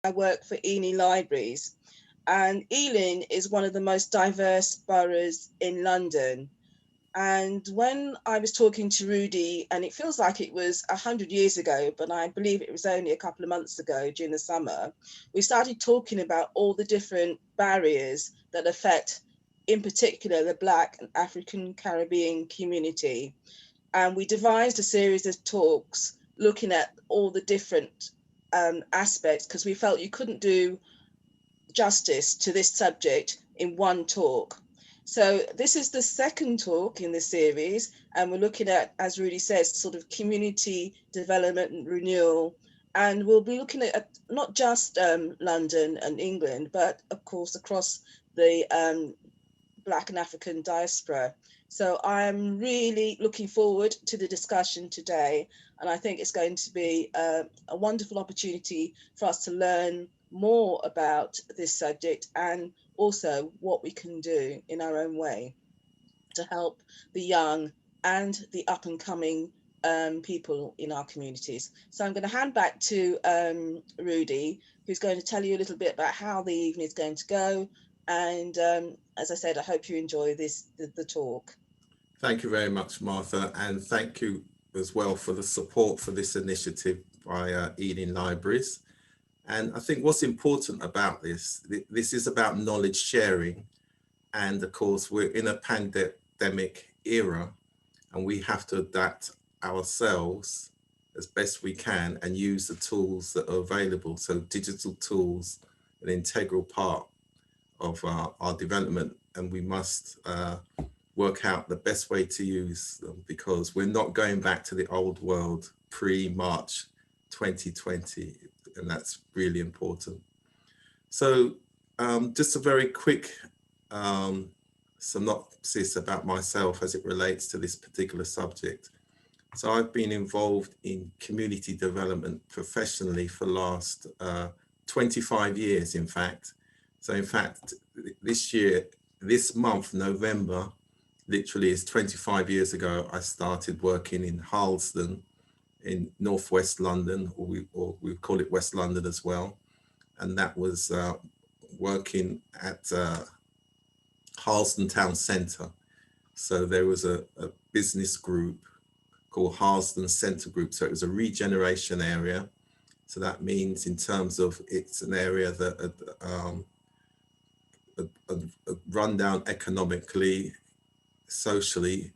I work for Ealing Libraries, and Ealing is one of the most diverse boroughs in London. And when I was talking to Rudi, and it feels like it was 100 years ago, but I believe it was only a couple of months ago during the summer, we started talking about all the different barriers that affect, in particular, the Black and African Caribbean community. And we devised a series of talks looking at all the different aspects, because we felt you couldn't do justice to this subject in one talk. So this is the second talk in the series, and we're looking at, as Rudi says, sort of community development and renewal. And we'll be looking at not just London and England, but of course across the Black and African diaspora. So I'm really looking forward to the discussion today, and I think it's going to be a wonderful opportunity for us to learn more about this subject and also what we can do in our own way to help the young and the up and coming people in our communities. So I'm going to hand back to Rudi, who's going to tell you a little bit about how the evening is going to go. And as I said, I hope you enjoy the talk. Thank you very much, Martha, and thank you as well for the support for this initiative by Ealing Libraries. And I think what's important about this is about knowledge sharing. And of course, we're in a pandemic era, and we have to adapt ourselves as best we can and use the tools that are available. So digital tools, an integral part of our development, and we must work out the best way to use them, because we're not going back to the old world pre-March 2020, and that's really important. So just a very quick synopsis about myself as it relates to this particular subject. So I've been involved in community development professionally for the last 25 years, in fact. So in fact, this month, November, literally is 25 years ago, I started working in Harlesden in northwest London, or we call it West London as well. And that was working at Harlesden Town Centre. So there was a business group called Harlesden Centre Group. So it was a regeneration area. So that means in terms of it's an area that run down economically, socially,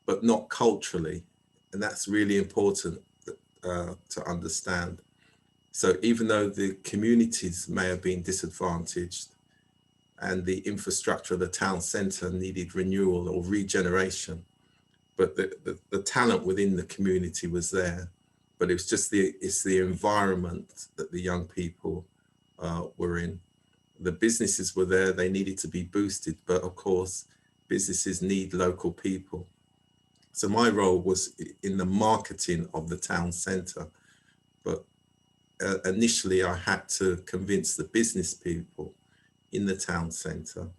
but not culturally. And that's really important to understand. So even though the communities may have been disadvantaged and the infrastructure of the town centre needed renewal or regeneration, but the talent within the community was there. But it's the environment that the young people were in. The businesses were there, they needed to be boosted, but of course, businesses need local people. So my role was in the marketing of the town centre, but initially I had to convince the business people in the town centre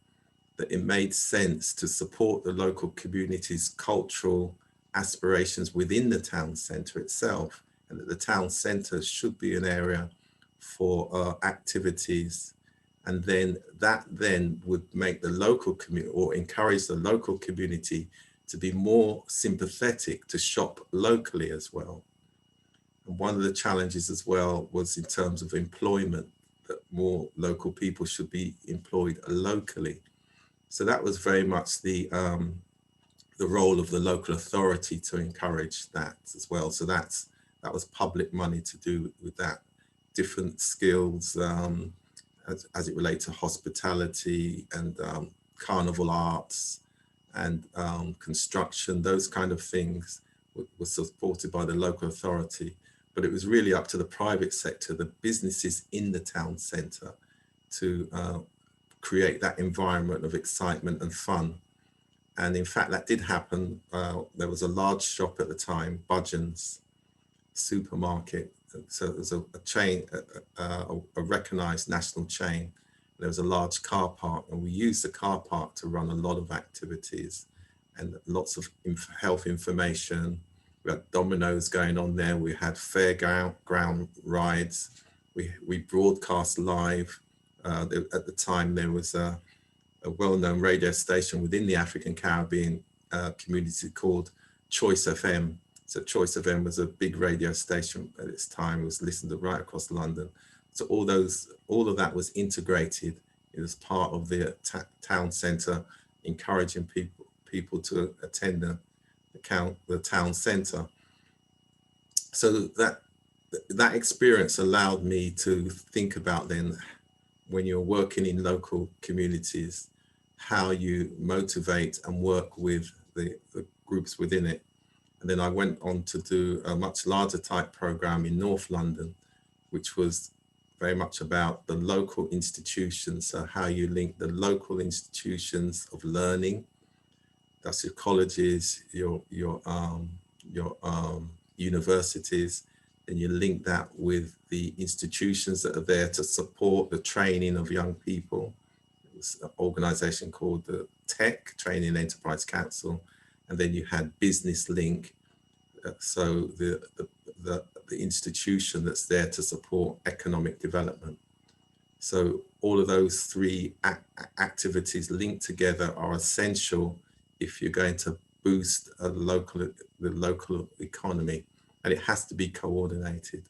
that it made sense to support the local community's cultural aspirations within the town centre itself, and that the town centre should be an area for activities. And then that would make the local community, or encourage the local community to be more sympathetic to shop locally as well. And one of the challenges as well was in terms of employment, that more local people should be employed locally. So that was very much the role of the local authority to encourage that as well. So that was public money to do with that. Different skills as it relates to hospitality and carnival arts and construction, those kind of things were supported by the local authority. But it was really up to the private sector, the businesses in the town centre, to create that environment of excitement and fun. And in fact, that did happen. There was a large shop at the time, Budgeon's supermarket. So it was a chain, a recognised national chain. There was a large car park, and we used the car park to run a lot of activities and lots of health information. We had dominoes going on there. We had fairground rides. We broadcast live. At the time, there was a well-known radio station within the African Caribbean community called Choice FM. So Choice FM was a big radio station at its time. It was listened to right across London. So all of that was integrated. It was part of the town centre, encouraging people to attend the town centre. So that experience allowed me to think about then, when you're working in local communities, how you motivate and work with the groups within it. And then I went on to do a much larger type program in North London, which was very much about the local institutions. So how you link the local institutions of learning, that's your colleges, your universities, and you link that with the institutions that are there to support the training of young people. It was an organization called the TEC, Training Enterprise Council, and then you had Business Link, so the institution that's there to support economic development. So all of those three activities linked together are essential if you're going to boost the local economy, and it has to be coordinated.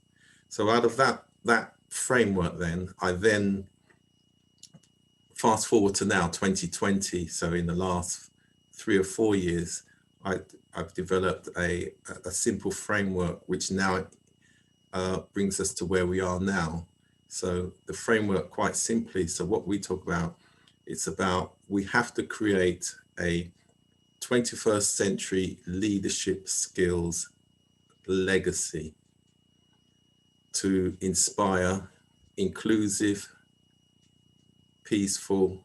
So out of that framework, I then fast forward to now 2020. So in the last 3 or 4 years, I've developed a simple framework which now brings us to where we are now. So the framework, quite simply, so what we talk about, it's about we have to create a 21st century leadership skills legacy to inspire inclusive, peaceful,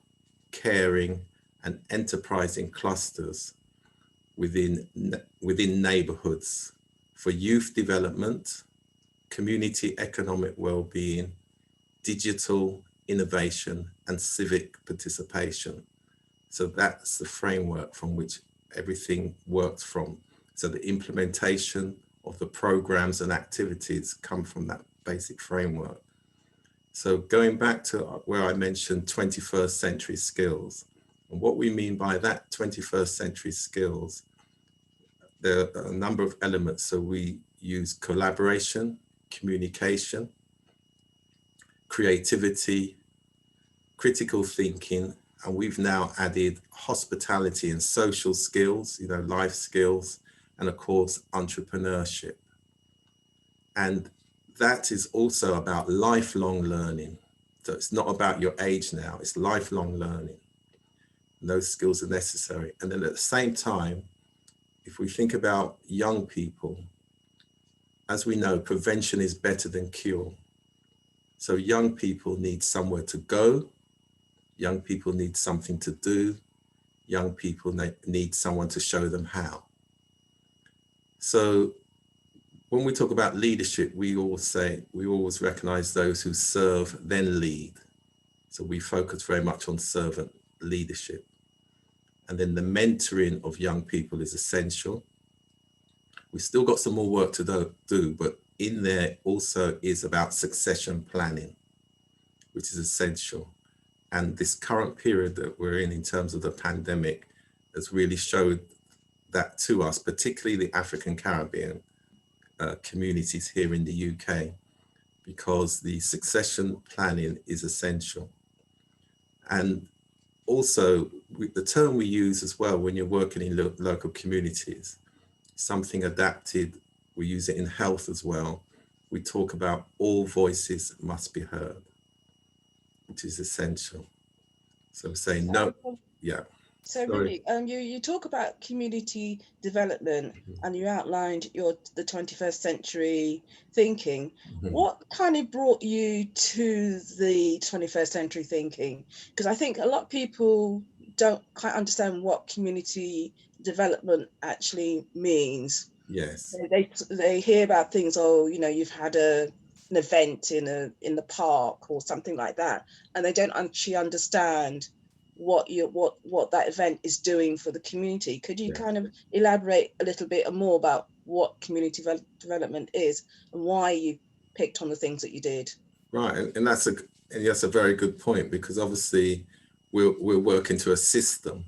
caring, and enterprising clusters within neighborhoods for youth development, community economic well-being, digital innovation, and civic participation. So that's the framework from which everything works from. So the implementation of the programs and activities come from that basic framework. So going back to where I mentioned 21st century skills, and what we mean by that 21st century skills, there are a number of elements. So we use collaboration, communication, creativity, critical thinking, and we've now added hospitality and social skills, life skills, and of course, entrepreneurship. And that is also about lifelong learning. So it's not about your age now, it's lifelong learning. And those skills are necessary. And then at the same time, if we think about young people, as we know, prevention is better than cure. So young people need somewhere to go. Young people need something to do. Young people need someone to show them how. So when we talk about leadership, we always recognize those who serve, then lead. So we focus very much on servant leadership. And then the mentoring of young people is essential. We've still got some more work to do, but in there also is about succession planning, which is essential. And this current period that we're in terms of the pandemic has really showed that to us, particularly the African Caribbean communities here in the UK, because the succession planning is essential. And also, the term we use as well when you're working in local communities, something adapted, we use it in health as well. We talk about all voices must be heard, which is essential. So saying no, yeah. So Rudi, you talk about community development, and you outlined the 21st century thinking. What kind of brought you to the 21st century thinking? Because I think a lot of people don't quite understand what community development actually means. Yes. They hear about things, you've had an event in the park or something like that, and they don't actually understand what that event is doing for the community. Could you kind of elaborate a little bit more about what community development is and why you picked on the things that you did? Right, and that's a very good point, because obviously we're working to a system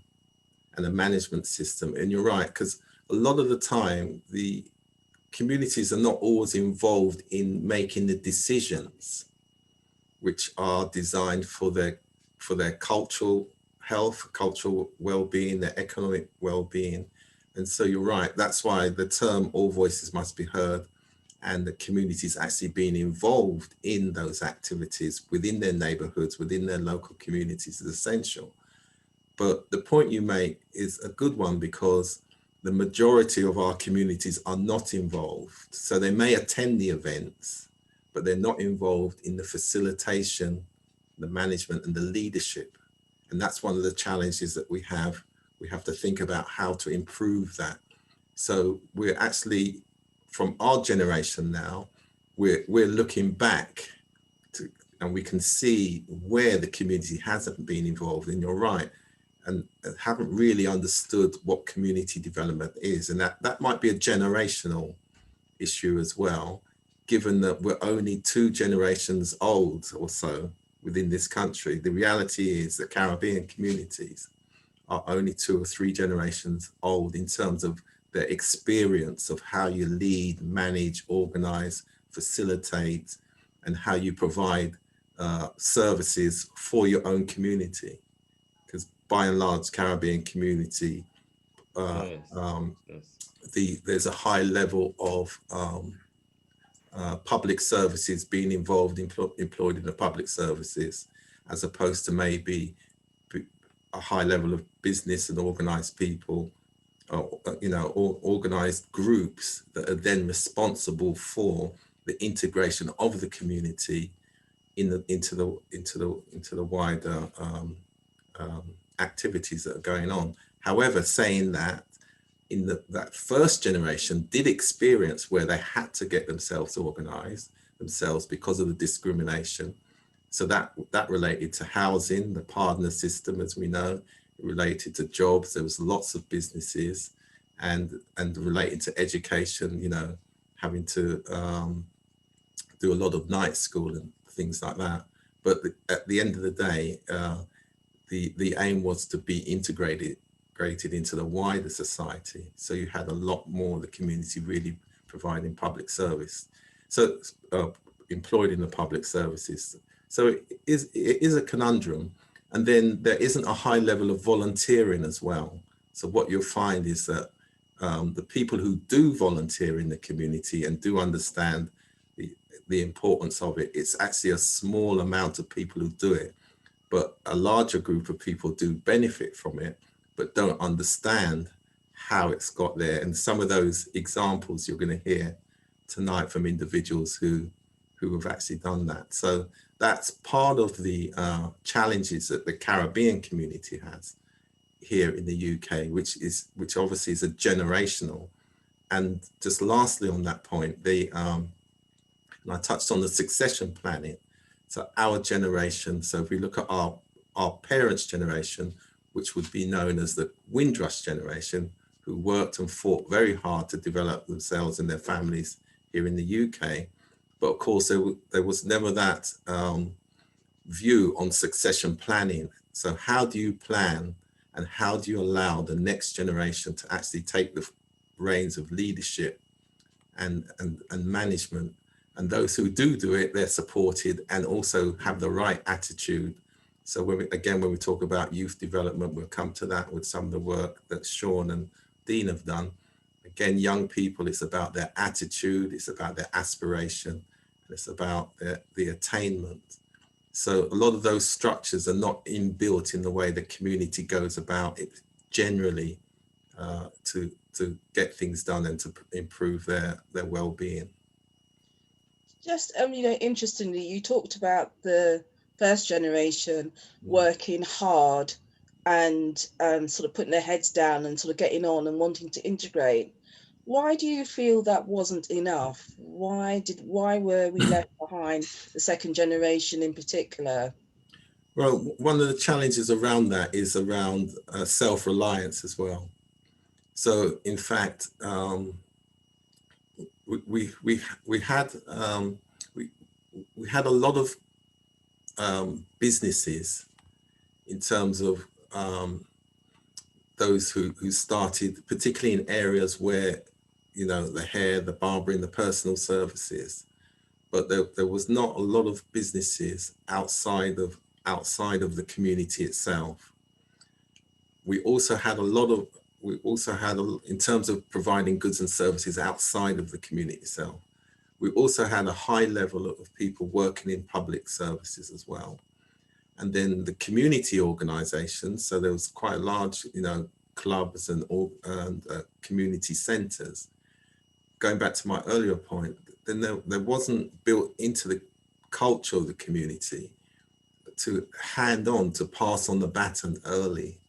and a management system, and you're right, because a lot of the time the communities are not always involved in making the decisions which are designed for their cultural health, cultural well-being, their economic well-being. And so you're right, that's why the term all voices must be heard, and the communities actually being involved in those activities within their neighborhoods, within their local communities, is essential. But the point you make is a good one, because the majority of our communities are not involved. So they may attend the events, but they're not involved in the facilitation, the management, and the leadership. And that's one of the challenges that we have. We have to think about how to improve that. So we're actually, from our generation now, we're looking back to, and we can see where the community hasn't been involved. And you're right, and haven't really understood what community development is. And that might be a generational issue as well, given that we're only 2 generations old or so within this country. The reality is that Caribbean communities are only 2 or 3 generations old in terms of their experience of how you lead, manage, organize, facilitate, and how you provide services for your own community. Because by and large, Caribbean community, there's a high level of public services being involved, employed in the public services, as opposed to maybe a high level of business and organized people, or organized groups that are then responsible for the integration of the community into the wider activities that are going on. However, saying that, in that first generation did experience where they had to get themselves organized themselves because of the discrimination. So that related to housing, the partner system, as we know, it related to jobs. There was lots of businesses, and related to education, having to do a lot of night school and things like that. But at the end of the day, the aim was to be integrated into the wider society. So you had a lot more of the community really providing public service. So employed in the public services. So it is a conundrum. And then there isn't a high level of volunteering as well. So what you'll find is that the people who do volunteer in the community and do understand the importance of it, it's actually a small amount of people who do it, but a larger group of people do benefit from it, but don't understand how it's got there. And some of those examples you're going to hear tonight from individuals who have actually done that. So that's part of the challenges that the Caribbean community has here in the UK, which obviously is a generational. And just lastly on that point, and I touched on the succession planning. So our generation, so if we look at our parents' generation, which would be known as the Windrush generation, who worked and fought very hard to develop themselves and their families here in the UK. But of course, there was never that view on succession planning. So how do you plan, and how do you allow the next generation to actually take the reins of leadership and management? And those who do it, they're supported and also have the right attitude. So when we talk about youth development, we'll come to that with some of the work that Sean and Dean have done. Again, young people, it's about their attitude, it's about their aspiration, and it's about the attainment. So a lot of those structures are not inbuilt in the way the community goes about it generally to get things done and to improve their well-being. Just, interestingly, you talked about the first generation working hard and sort of putting their heads down and sort of getting on and wanting to integrate. Why do you feel that wasn't enough? Why were we left behind, the second generation in particular? Well, one of the challenges around that is around self-reliance as well. So in fact, we had a lot of businesses in terms of those who started, particularly in areas where, you know, the hair, the barbering, the personal services, but there was not a lot of businesses outside of the community itself. We also had in terms of providing goods and services outside of the community itself, we also had a high level of people working in public services as well. And then the community organizations, so there was quite a large, you know, clubs and community centers. Going back to my earlier point, then there wasn't built into the culture of the community to hand on, to pass on the baton early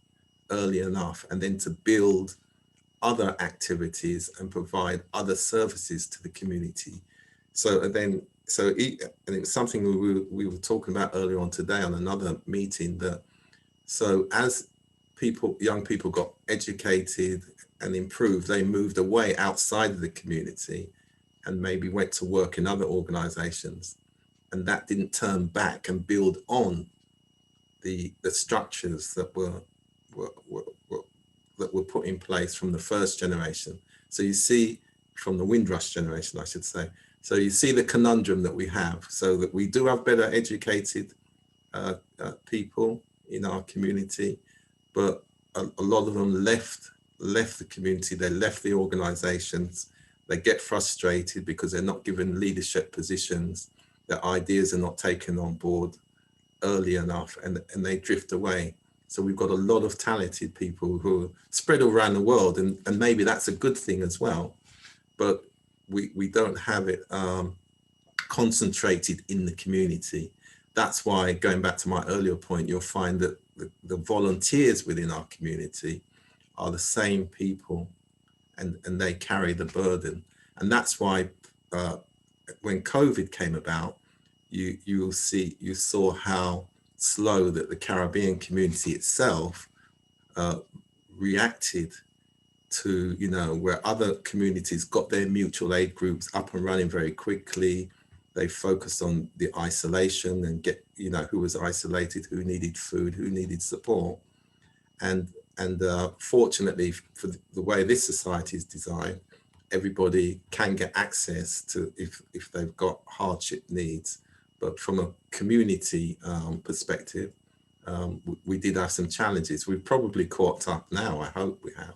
enough, and then to build other activities and provide other services to the community. And it was something we were talking about earlier on today on another meeting, that so as young people got educated and improved, they moved away outside of the community and maybe went to work in other organizations, and that didn't turn back and build on the structures that were put in place from the first generation. So you see, from the Windrush generation, I should say. So you see the conundrum that we have, so that we do have better educated people in our community, but a lot of them left the community, they left the organizations, they get frustrated because they're not given leadership positions, their ideas are not taken on board early enough, and they drift away. So we've got a lot of talented people who are spread around the world, and maybe that's a good thing as well, but we don't have it concentrated in the community. That's why, going back to my earlier point, you'll find that the volunteers within our community are the same people, and they carry the burden. And that's why when COVID came about, you saw how slow that the Caribbean community itself reacted to, you know, where other communities got their mutual aid groups up and running very quickly. They focused on the isolation and get, you know, who was isolated, who needed food, who needed support. And fortunately, for the way this society is designed, everybody can get access to if they've got hardship needs. But from a community perspective, we did have some challenges. We've probably caught up now, I hope we have.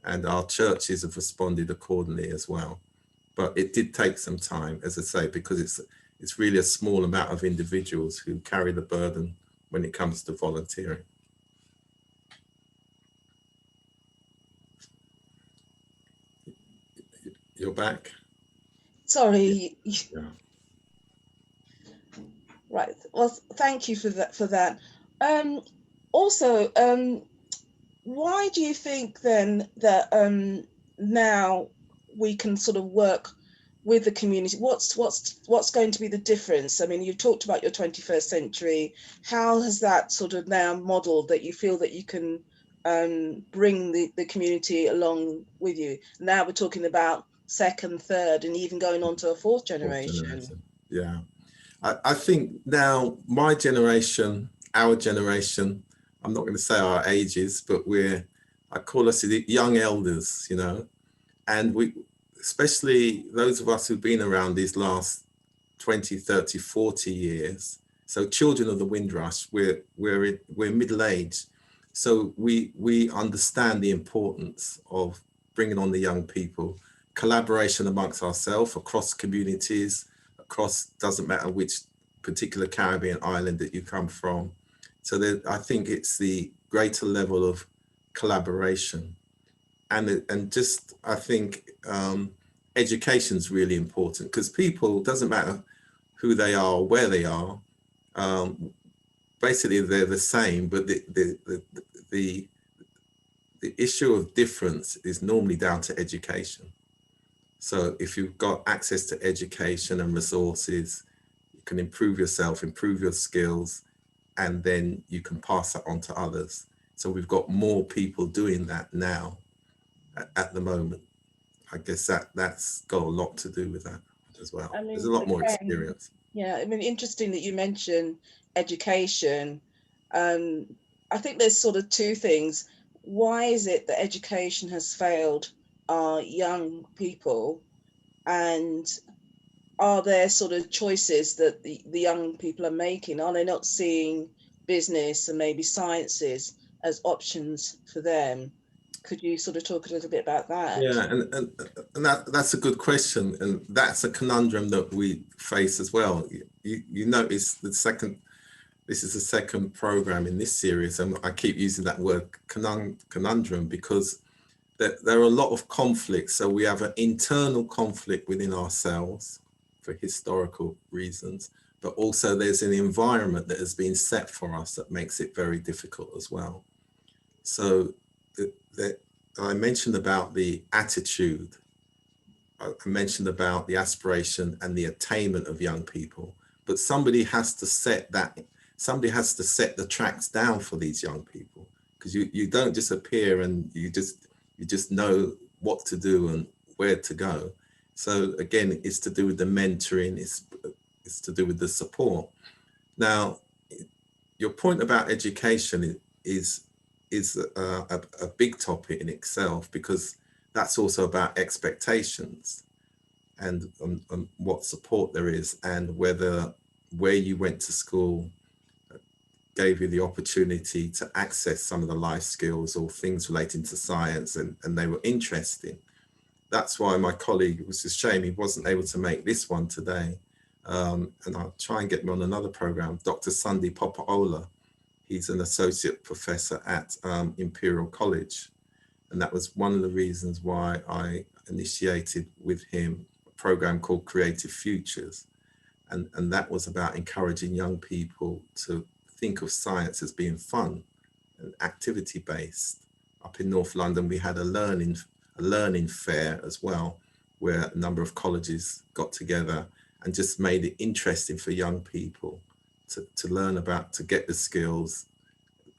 And our churches have responded accordingly as well. But it did take some time, as I say, because it's really a small amount of individuals who carry the burden when it comes to volunteering. You're back? Sorry. Yeah. Right. Well, thank you for that. Also, why do you think then that now we can sort of work with the community? What's going to be the difference? I mean, you talked about your 21st century. How has that sort of now modeled that you feel that you can bring the community along with you? Now we're talking about second, third, and even going on to a fourth generation. Yeah. I think now my generation, our generation, I'm not going to say our ages, but I call us the young elders, you know, and we, especially those of us who've been around these last 20, 30, 40 years. So children of the Windrush, we're middle-aged. So we understand the importance of bringing on the young people, collaboration amongst ourselves, across communities, doesn't matter which particular Caribbean island that you come from. So I think it's the greater level of collaboration, and just I think education is really important, because people, doesn't matter who they are or where they are, basically they're the same, but the issue of difference is normally down to education. So if you've got access to education and resources, you can improve yourself, improve your skills, and then you can pass that on to others. So we've got more people doing that now at the moment. I guess that's got a lot to do with that as well. I mean, there's a lot more again, experience. Yeah, I mean, interesting that you mentioned education. Um, I think there's sort of two things. Why is it that education has failed our young people? And are there sort of choices that the young people are making? Are they not seeing business and maybe sciences as options for them? Could you sort of talk a little bit about that? Yeah, and that's a good question, and that's a conundrum that we face as well. You notice the second, this is the second program in this series, and I keep using that word conundrum because there are a lot of conflicts. So we have an internal conflict within ourselves for historical reasons, but also there's an environment that has been set for us that makes it very difficult as well. So that I mentioned about the attitude, I mentioned about the aspiration and the attainment of young people, but somebody has to set the tracks down for these young people, because you don't just appear and you just know what to do and where to go. So again, it's to do with the mentoring, it's to do with the support. Now, your point about education is a big topic in itself, because that's also about expectations and what support there is, and whether where you went to school gave you the opportunity to access some of the life skills or things relating to science, and they were interesting. That's why my colleague, it was a shame he wasn't able to make this one today. And I'll try and get him on another program, Dr. Sunday Popaola. He's an associate professor at Imperial College. And that was one of the reasons why I initiated with him a program called Creative Futures. And that was about encouraging young people to think of science as being fun and activity based. Up in North London, we had a learning fair as well, where a number of colleges got together and just made it interesting for young people to learn about, to get the skills,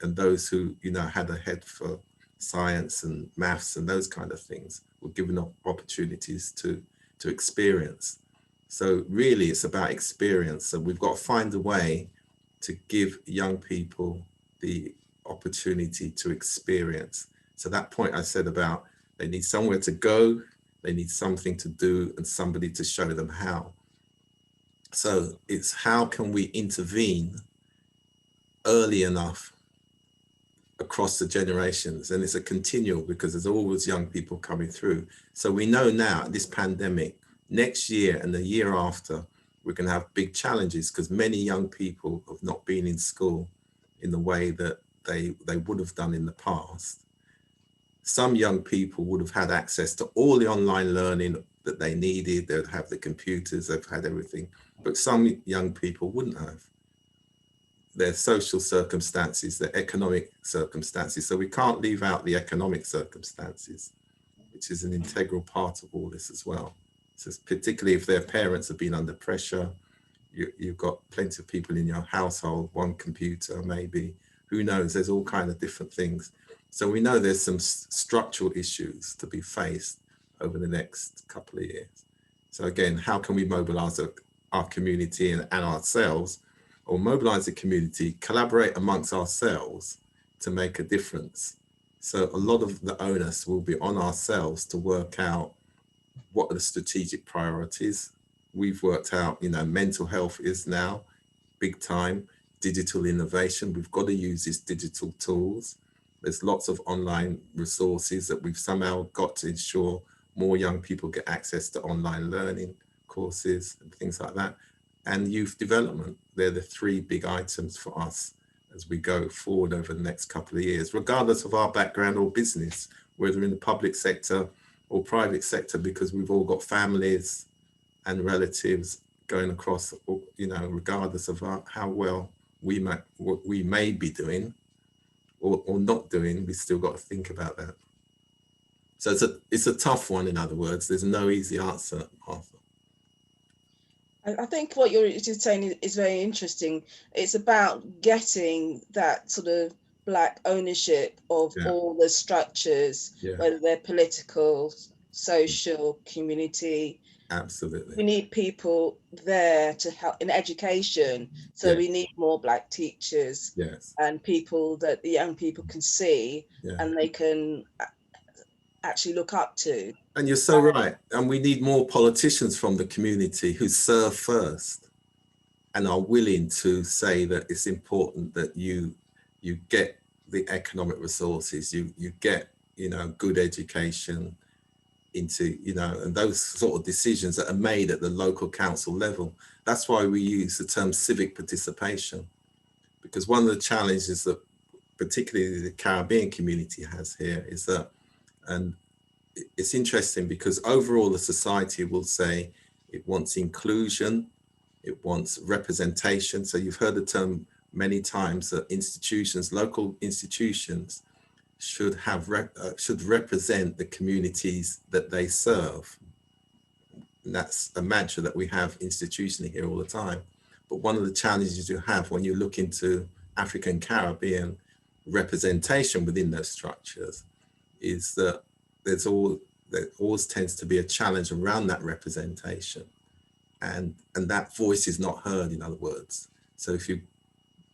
and those who had a head for science and maths and those kind of things were given opportunities to experience. So really it's about experience. So we've got to find a way to give young people the opportunity to experience. So that point I said about they need somewhere to go, they need something to do, and somebody to show them how. So it's how can we intervene early enough across the generations, and it's a continual, because there's always young people coming through. So we know now, this pandemic, next year and the year after, we're going to have big challenges, because many young people have not been in school in the way that they would have done in the past. Some young people would have had access to all the online learning that they needed. They'd have the computers, they've had everything, but some young people wouldn't have. Their social circumstances, their economic circumstances. So we can't leave out the economic circumstances, which is an integral part of all this as well. So particularly if their parents have been under pressure, you've got plenty of people in your household, one computer maybe, who knows, there's all kinds of different things. So we know there's some structural issues to be faced over the next couple of years. So again, how can we mobilize our community and ourselves, or mobilize the community, collaborate amongst ourselves to make a difference? So a lot of the onus will be on ourselves to work out what are the strategic priorities. We've worked out, mental health is now big time, digital innovation. We've got to use these digital tools. There's lots of online resources that we've somehow got to ensure more young people get access to online learning courses and things like that. And youth development, they're the three big items for us as we go forward over the next couple of years, regardless of our background or business, whether in the public sector or private sector, because we've all got families and relatives going across, regardless of how well what we may be doing or not doing, we still got to think about that. So it's a tough one, in other words. There's no easy answer, Arthur. I think what you're just saying is very interesting. It's about getting that sort of Black ownership of Yeah, all the structures, yeah, whether they're political, social, community. Absolutely. We need people there to help in education. So Yeah. we need more Black teachers Yes. and people that the young people can see Yeah. and they can actually look up to. And you're so right. And we need more politicians from the community who serve first and are willing to say that it's important that you get the economic resources, you get, good education into, and those sort of decisions that are made at the local council level. That's why we use the term civic participation, because one of the challenges that particularly the Caribbean community has here is that, and it's interesting because overall the society will say it wants inclusion, it wants representation. So you've heard the term many times that institutions, local institutions, should represent the communities that they serve. And that's a mantra that we have institutionally here all the time. But one of the challenges you have when you look into African Caribbean representation within those structures is that there always tends to be a challenge around that representation. And that voice is not heard, in other words. So if you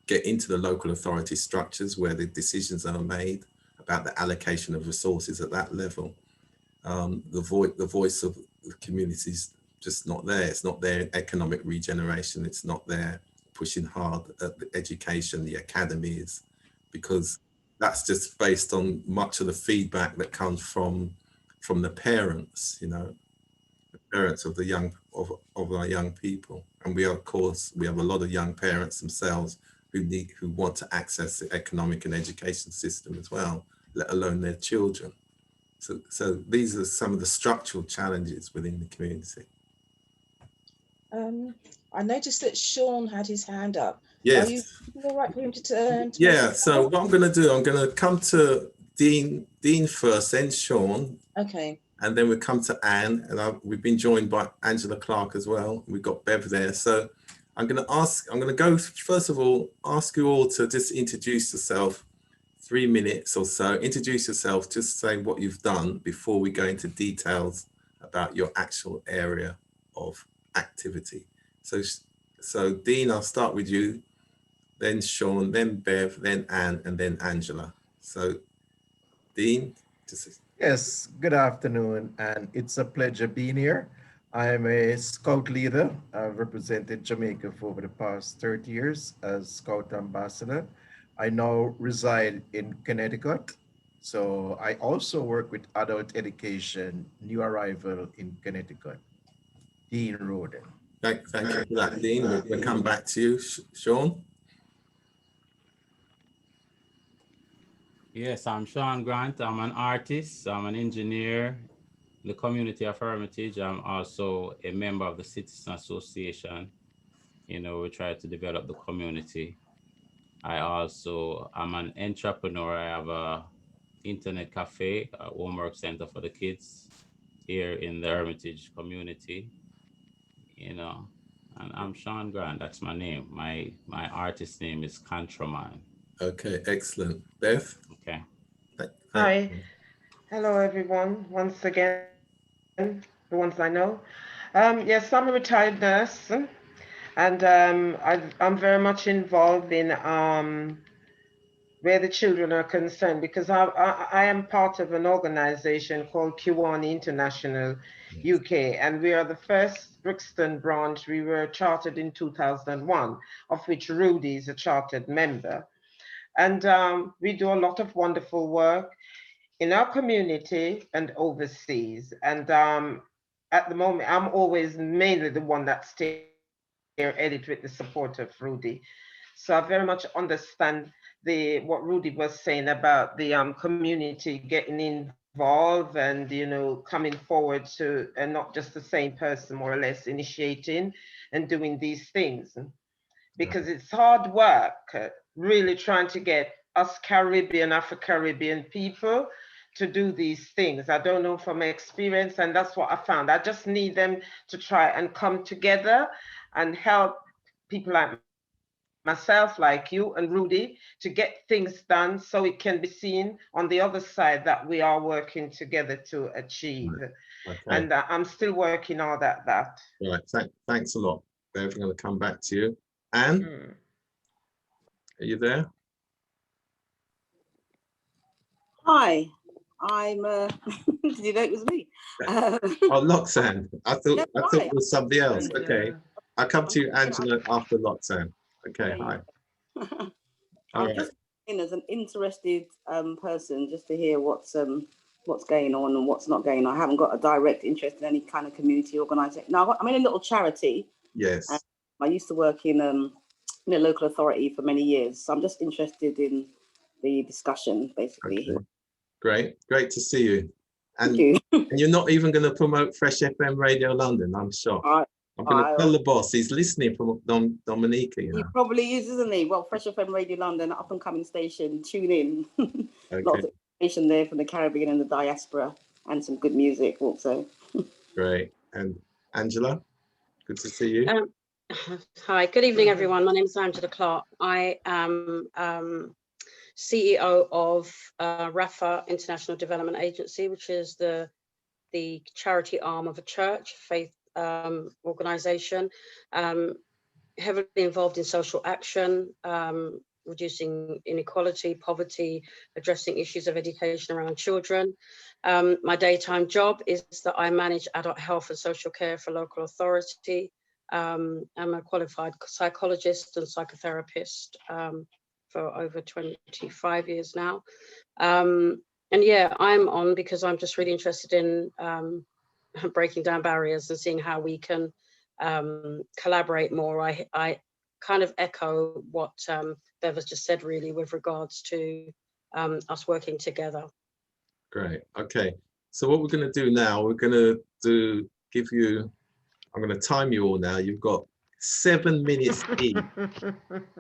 get into the local authority structures where the decisions are made about the allocation of resources at that level, the voice of the community is just not there. It's not there in economic regeneration. It's not there pushing hard at the education, the academies, because that's just based on much of the feedback that comes from the parents, the parents of our young people. And we have a lot of young parents themselves who want to access the economic and education system as well, let alone their children. So these are some of the structural challenges within the community. I noticed that Sean had his hand up. Yes. Are you all right for him to turn? Yeah. So what I'm going to do, I'm going to come to Dean first, then Sean. Okay. And then we come to Anne, and we've been joined by Angela Clark as well. We've got Bev there. So I'm going to go, first of all, ask you all to just introduce yourself, 3 minutes or so. Introduce yourself, just say what you've done before we go into details about your actual area of activity. So Dean, I'll start with you, then Sean, then Bev, then Anne, and then Angela. So Dean, just... Yes, good afternoon, and it's a pleasure being here. I am a Scout leader. I've represented Jamaica for over the past 30 years as Scout ambassador. I now reside in Connecticut. So I also work with adult education, new arrival in Connecticut. Dean Rudi. Thank you for that, Dean. We'll come back to you, Sean. Yes, I'm Sean Grant. I'm an artist. I'm an engineer in the community of Hermitage. I'm also a member of the Citizen Association. We try to develop the community. I also am an entrepreneur. I have a internet cafe, a homework center for the kids here in the Hermitage community. And I'm Sean Grant. That's my name. My artist name is Contraman. Okay, excellent. Beth? Okay. Hi. Hello, everyone. Once again, the ones I know. Yes, I'm a retired nurse, and I'm very much involved in where the children are concerned, because I am part of an organization called Kiwani International UK, and we are the first Brixton branch. We were chartered in 2001, of which Rudi is a chartered member. And we do a lot of wonderful work in our community and overseas. And at the moment, I'm always mainly the one that's edit with the support of Rudi. So I very much understand what Rudi was saying about the community getting involved and coming forward to, and not just the same person more or less initiating and doing these things, because it's hard work really trying to get us Caribbean, Afro-Caribbean people to do these things. I don't know from experience, and that's what I found. I just need them to try and come together and help people like myself, like you and Rudi, to get things done so it can be seen on the other side that we are working together to achieve. Okay. And I'm still working on that. Right. Thanks a lot. I'm going to come back to you. Anne, are you there? Hi, I'm. Did you know it was me? Oh, Loxanne. I thought it was somebody else. Yeah. Okay. I'll come to you, Angela, after Loxanne. Okay. Hi. I'm just in as an interested person, just to hear what's going on and what's not going on. I haven't got a direct interest in any kind of community organisation. Now, I'm in a little charity. Yes. I used to work in a local authority for many years, so I'm just interested in the discussion, basically. Okay. Great to see you. And, Thank you. and you're not even going to promote Fresh FM Radio London, I'm sure. I'm going to tell the boss he's listening from Dominica. You know? He probably is, isn't he? Well, Fresh FM Radio London, up and coming station. Tune in. Okay. Lots of information there from the Caribbean and the diaspora, and some good music also. Great. And Angela, good to see you. Hi, good evening, everyone. My name is Angela Clark. I am CEO of RAFA International Development Agency, which is the charity arm of a church, faith organization, heavily involved in social action, reducing inequality, poverty, addressing issues of education around children. My daytime job is that I manage adult health and social care for local authority. I'm a qualified psychologist and psychotherapist for over 25 years now. And yeah, I'm on because I'm just really interested in breaking down barriers and seeing how we can collaborate more. I kind of echo what Bev has just said, really, with regards to us working together. Great. Okay. So what we're going to do now, we're going to give you, I'm going to time you all now. You've got 7 minutes each.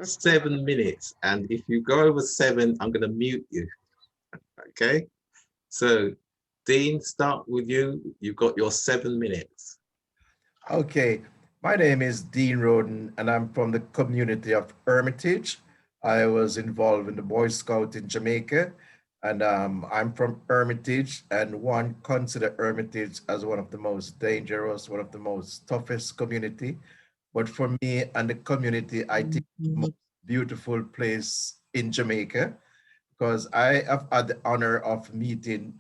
7 minutes. And if you go over 7, I'm going to mute you. Okay. So Dean, start with you. You've got your 7 minutes. Okay. My name is Dean Roden, and I'm from the community of Hermitage. I was involved in the Boy Scout in Jamaica, and I'm from Hermitage, and one consider Hermitage as one of the most dangerous, one of the most toughest community. But for me and the community, I think it's the most beautiful place in Jamaica, because I have had the honor of meeting,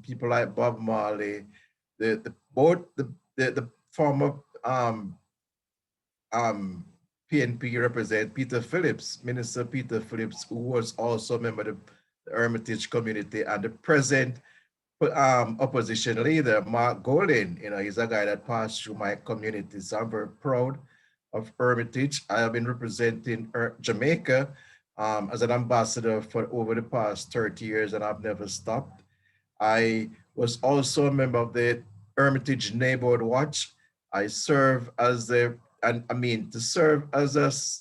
people like Bob Marley, the former PNP represent Peter Phillips, Minister Peter Phillips, who was also a member of the Hermitage community, and the present opposition leader, Mark Golding. He's a guy that passed through my community, so I'm very proud of Hermitage. I have been representing Jamaica as an ambassador for over the past 30 years, and I've never stopped. I was also a member of the Hermitage Neighborhood Watch. I serve as to serve as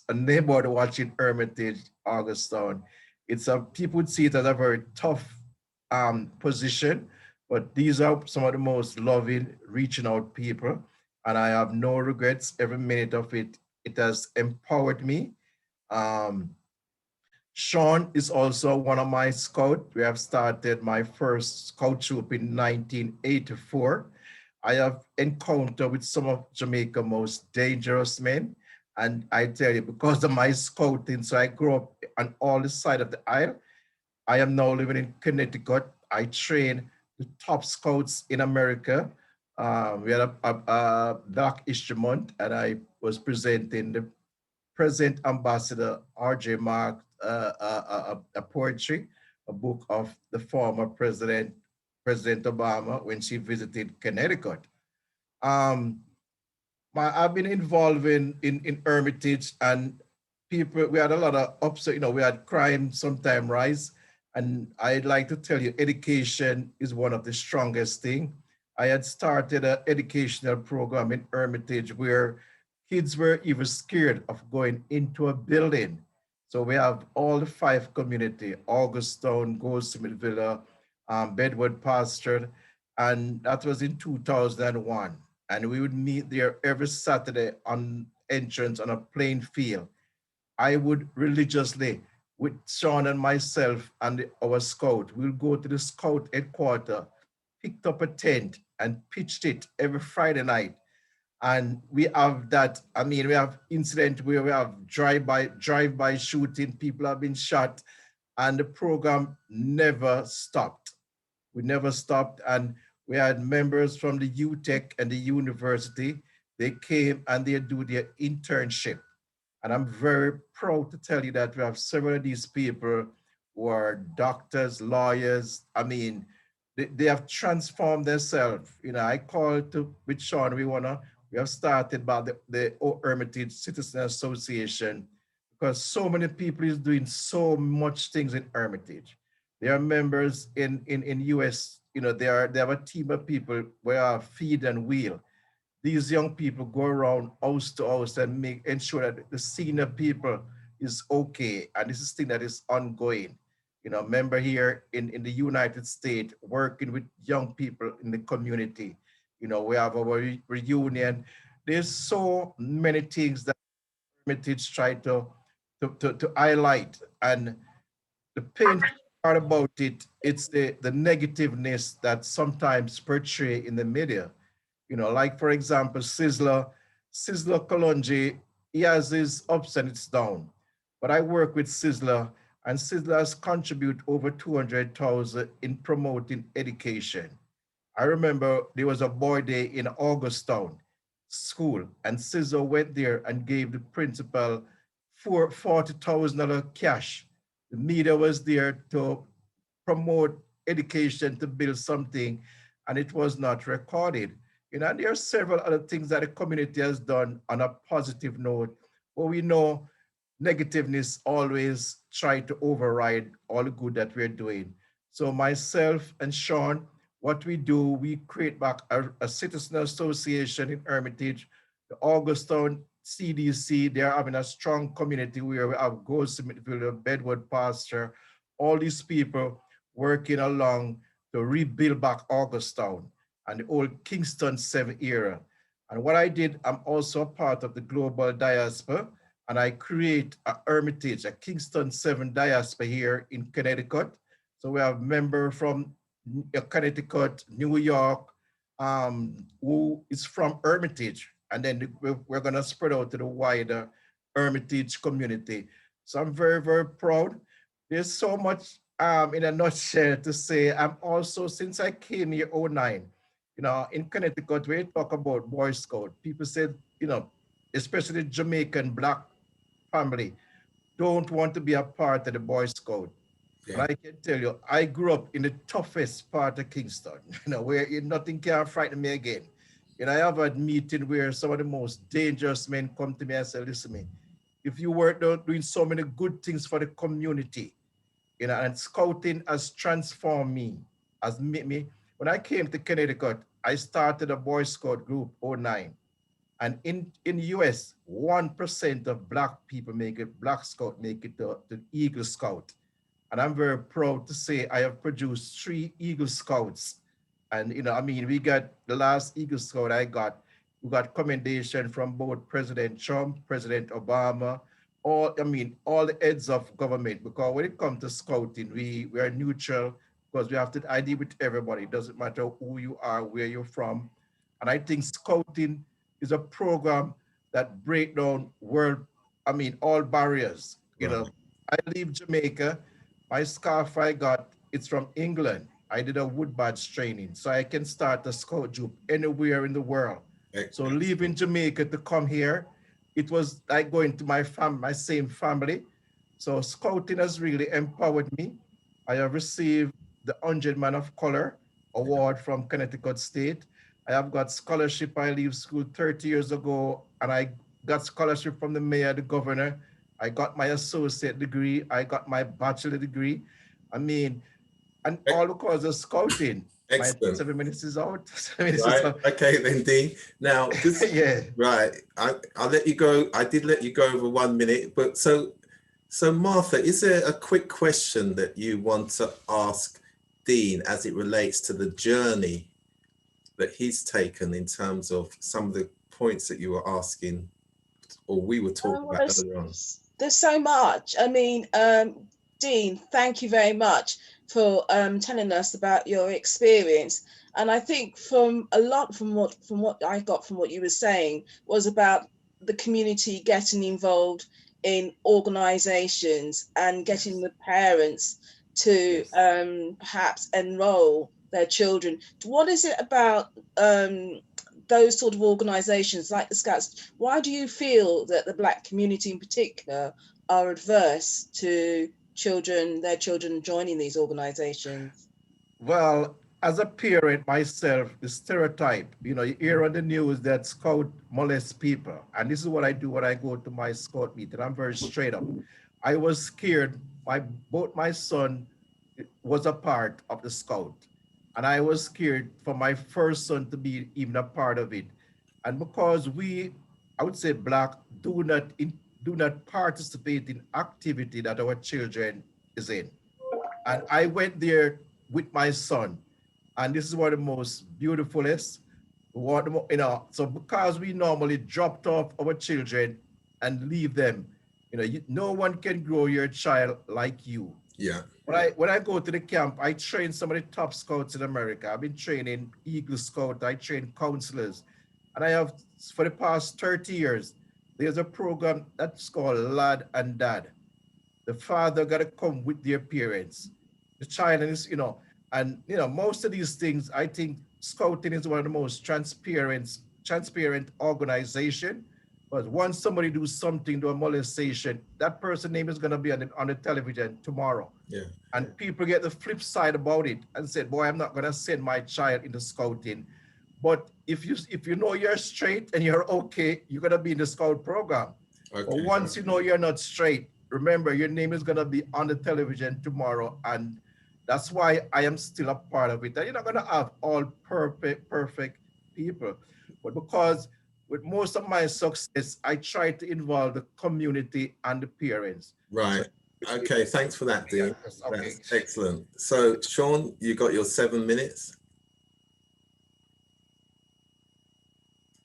a neighborhood watch in Hermitage, Augustown. People would see it as a very tough position, but these are some of the most loving, reaching out people, and I have no regrets. Every minute of it, it has empowered me. Sean is also one of my scouts. We have started my first scout troop in 1984. I have encountered with some of Jamaica's most dangerous men. And I tell you, because of my scouting, so I grew up on all the sides of the aisle. I am now living in Connecticut. I train the top scouts in America. We had a Black History Month, and I was presenting the President Ambassador R.J. Mark a poetry, a book of the former President Obama when she visited Connecticut. I've been involved in Hermitage, and people, we had a lot of upset, we had crime sometime rise. And I'd like to tell you, education is one of the strongest things. I had started an educational program in Hermitage where kids were even scared of going into a building. So we have all the 5 community, Augustown, Goldsmith Villa, Bedwood Pasture, and that was in 2001. And we would meet there every Saturday on entrance on a plain field. I would religiously, with Sean and myself and our scout, we'll go to the scout headquarters, picked up a tent, and pitched it every Friday night. And we have that, I mean, we have incident where we have drive-by shooting, people have been shot, and the program never stopped. We never stopped, and we had members from the UTech and the university. They came and they do their internship. And I'm very proud to tell you that we have several of these people who are doctors, lawyers. I mean, they have transformed themselves. You know, I called to with Sean, we have started by the Hermitage Citizen Association, because so many people is doing so much things in Hermitage. They are members in US, you know, they have a team of people where feed and wheel. These young people go around house to house and ensure that the senior people is okay. And this is thing that is ongoing. You know, member here in the United States, working with young people in the community. You know, we have our reunion. There's so many things that Hermitage try to highlight. And the painful part about it, it's the negativeness that sometimes portray in the media. You know, like for example, Sizzler Kalonji, he has his ups and his downs. But I work with Sizzler, and Sizzler has contributed over 200,000 in promoting education. I remember there was a boy day in Augustown school, and Sizzler went there and gave the principal $40,000 cash. The media was there to promote education, to build something, and it was not recorded. You know, and there are several other things that the community has done on a positive note, but we know negativeness always try to override all the good that we're doing. So myself and Sean, what we do, we create back a citizen association in Hermitage, the Augustown CDC. They're having a strong community where we have Gold Smithville, Bedwood Pasture, all these people working along to rebuild back Augustown and the old Kingston 7 era. And what I did, I'm also a part of the global diaspora, and I create a Hermitage, a Kingston 7 diaspora here in Connecticut. So we have member from Connecticut, New York, who is from Hermitage, and then we're gonna spread out to the wider Hermitage community. So I'm very, very proud. There's so much in a nutshell to say. I'm also, since I came here 2009, you know, in Connecticut, where you talk about Boy Scout, people said, you know, especially Jamaican Black family, don't want to be a part of the Boy Scout. Yeah. And I can tell you, I grew up in the toughest part of Kingston, you know, where nothing can frighten me again. And I have a meeting where some of the most dangerous men come to me and say, listen to me, if you weren't doing so many good things for the community, you know, and scouting has transformed me, has made me. When I came to Connecticut, I started a Boy Scout group, 2009. And in the US, 1% of Black people make it, Black Scout make it to Eagle Scout. And I'm very proud to say I have produced 3 Eagle Scouts. And, you know, I mean, we got the last Eagle Scout we got commendation from both President Trump, President Obama, all the heads of government, because when it comes to scouting, we are neutral, because we have to ID with everybody. It doesn't matter who you are, where you're from. And I think scouting is a program that break down all barriers. You know, I leave Jamaica, my scarf I got, it's from England. I did a wood badge training, so I can start a scout group anywhere in the world. So leaving Jamaica to come here, it was like going to my same family. So scouting has really empowered me. I have received the 100 Man of Color award from Connecticut State. I have got scholarship. I leave school 30 years ago, and I got scholarship from the mayor, the governor. I got my associate degree. I got my bachelor degree. I mean, and all because of scouting. Excellent. My 7 minutes is out. Right. Okay, then, Dean. Now, this, yeah. Right. I'll let you go. I did let you go over 1 minute, but so Martha, is there a quick question that you want to ask Dean as it relates to the journey that he's taken in terms of some of the points that you were asking, or we were talking about earlier on? There's so much. I mean, Dean, thank you very much for telling us about your experience. And I think from what I got from what you were saying was about the community getting involved in organisations and getting the parents to perhaps enrol their children. What is it about those sort of organisations like the Scouts? Why do you feel that the Black community in particular are adverse to their children joining these organizations? Well, as a parent myself, the stereotype, you know, you hear on the news that Scout molest people. And this is what I do when I go to my Scout meeting. I'm very straight up. I was scared. Both my son was a part of the Scout. And I was scared for my first son to be even a part of it. And because I would say Black, do not participate in activity that our children is in. And I went there with my son, and this is one of the most beautifulest, so because we normally dropped off our children and leave them, no one can grow your child like you. Yeah. When I go to the camp, I train some of the top scouts in America. I've been training Eagle Scout, I train counselors, and I have, for the past 30 years, there's a program that's called Lad and Dad. The father got to come with their parents. The child is, most of these things, I think Scouting is one of the most transparent organization. But once somebody do something to a molestation, that person's name is going to be on the television tomorrow. Yeah. And people get the flip side about it and said, boy, I'm not going to send my child into Scouting. But if you know you're straight and you're okay, you're going to be in the Scout program. Okay. But once you know you're not straight, remember your name is going to be on the television tomorrow. And that's why I am still a part of it. And you're not going to have all perfect people. But because with most of my success, I try to involve the community and the parents. Right. So, okay. Thanks for that, Dean. Yeah, okay. That's excellent. So, Sean, you got your 7 minutes.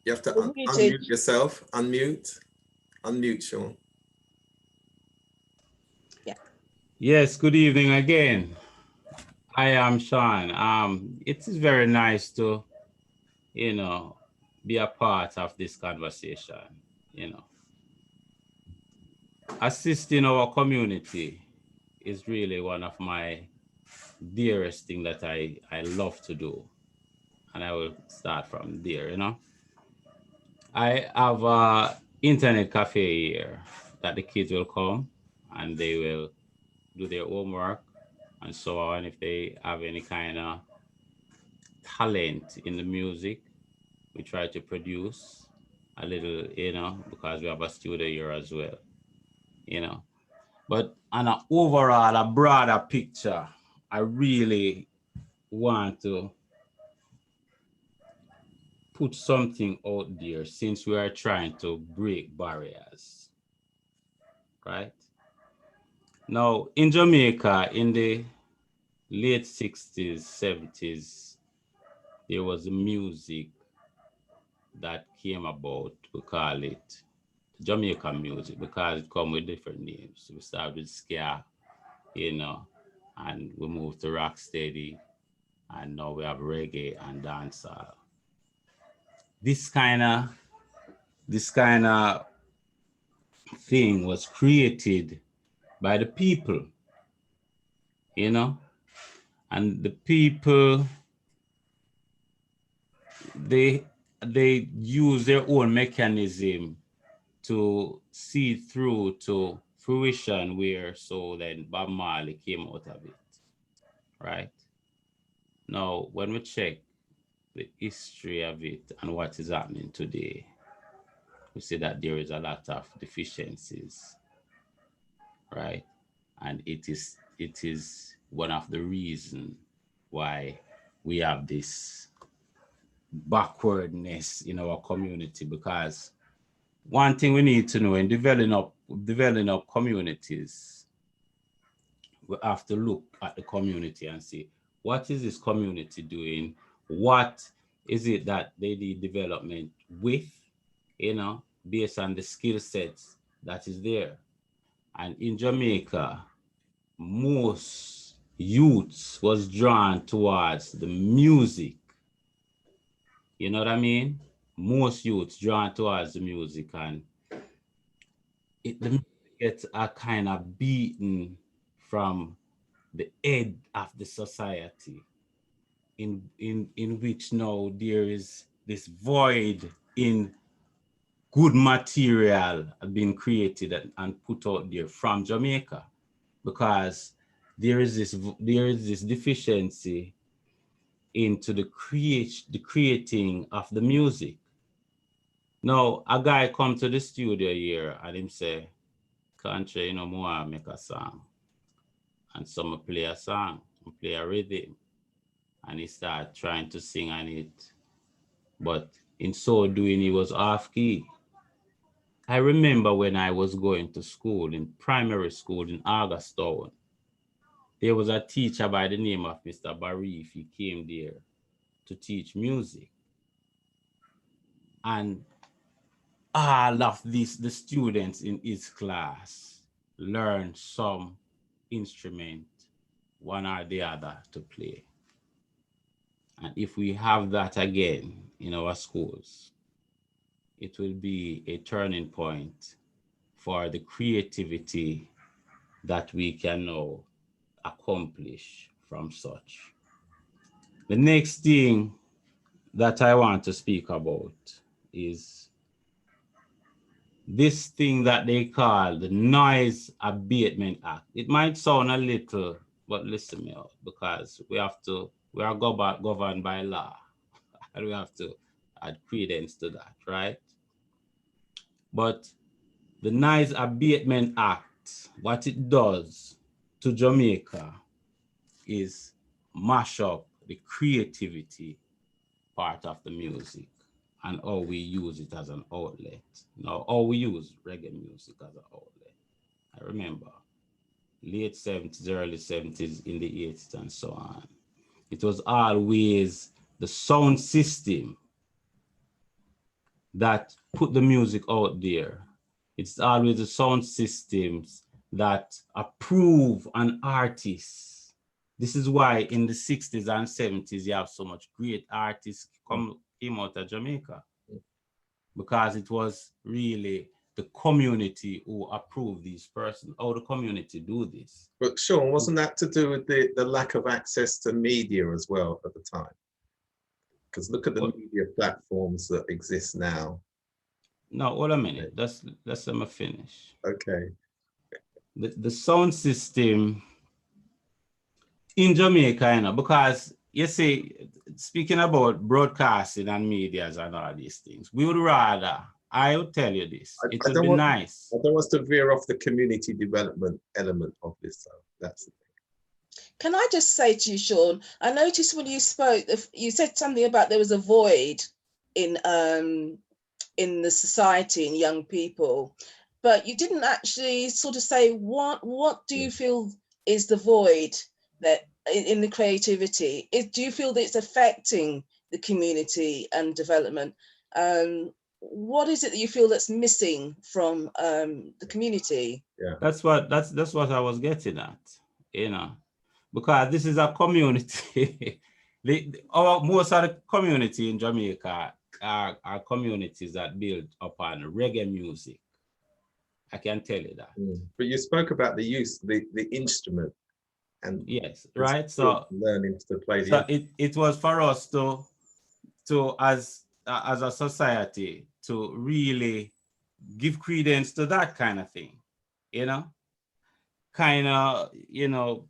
You have to unmute yourself. Unmute, Sean. Yeah. Yes. Good evening again. I am Sean. It is very nice to, be a part of this conversation. Assisting our community is really one of my dearest things that I love to do. And I will start from there, I have an internet cafe here that the kids will come and they will do their homework and so on. If they have any kind of talent in the music, we try to produce a little, because we have a studio here as well, But on an overall, a broader picture, I really want to put something out there since we are trying to break barriers, right? Now, in Jamaica, in the late 60s, 70s, there was a music that came about. We call it Jamaican music because it comes with different names. We start with ska, and we move to rocksteady, and now we have reggae and dancehall. This kind of thing was created by the people, and the people, they use their own mechanism to see through to fruition, where so then Bob Marley came out of it, right? Now, when we check the history of it and what is happening today, we see that there is a lot of deficiencies, right? And it is one of the reasons why we have this backwardness in our community, because one thing we need to know in developing up communities, we have to look at the community and see, what is this community doing? What is it that they need development with, based on the skill sets that is there? And in Jamaica, most youths was drawn towards the music. You know what I mean? Most youths drawn towards the music, and the music gets a kind of beaten from the head of the society, in which now there is this void in good material being created and put out there from Jamaica, because there is this deficiency into the creating of the music. Now, a guy come to the studio here and him say, "Country, you know, more make a song." And some play a song, play a rhythm, and he start trying to sing on it. But in so doing, he was off key. I remember when I was going to school, in primary school in Augustown, there was a teacher by the name of Mr. Barif. He came there to teach music. And all of the students in his class learned some instrument, one or the other, to play. And if we have that again in our schools, it will be a turning point for the creativity that we can now accomplish from such. The next thing that I want to speak about is this thing that they call the Noise Abatement Act. It might sound a little, but listen me out, because we are governed by law, and we have to add credence to that, right? But the Noise Abatement Act, what it does to Jamaica is mash up the creativity part of the music and how we use it as an outlet. Now, how we use reggae music as an outlet. I remember late 70s, early 70s, in the 80s, and so on. It was always the sound system that put the music out there. It's always the sound systems that approve an artist. This is why in the 60s and 70s, you have so much great artists came out of Jamaica, because it was really the community who approved these persons. Oh, the community do this. But Sean, wasn't that to do with the lack of access to media as well at the time? Because look at the media platforms that exist now. No, hold a minute. Let's let me finish. Okay. The sound system in Jamaica, you know, because you see, speaking about broadcasting and medias and all these things, we would rather, I would tell you this, it would be nice. I don't want to veer off the community development element of this, though. That's the thing. Can I just say to you, Sean, I noticed when you spoke, you said something about there was a void in the society and young people, but you didn't actually sort of say what do you feel is the void that in the creativity? Do you feel that it's affecting the community and development? What is it that you feel that's missing from the community? Yeah, that's what I was getting at, you know, because this is a community. Most of the community in Jamaica are communities that build upon reggae music. I can tell you that. But you spoke about the use, the instrument, and yes, right. So learning to play. So it was for us to as a society to really give credence to that kind of thing, you know, kind of, you know,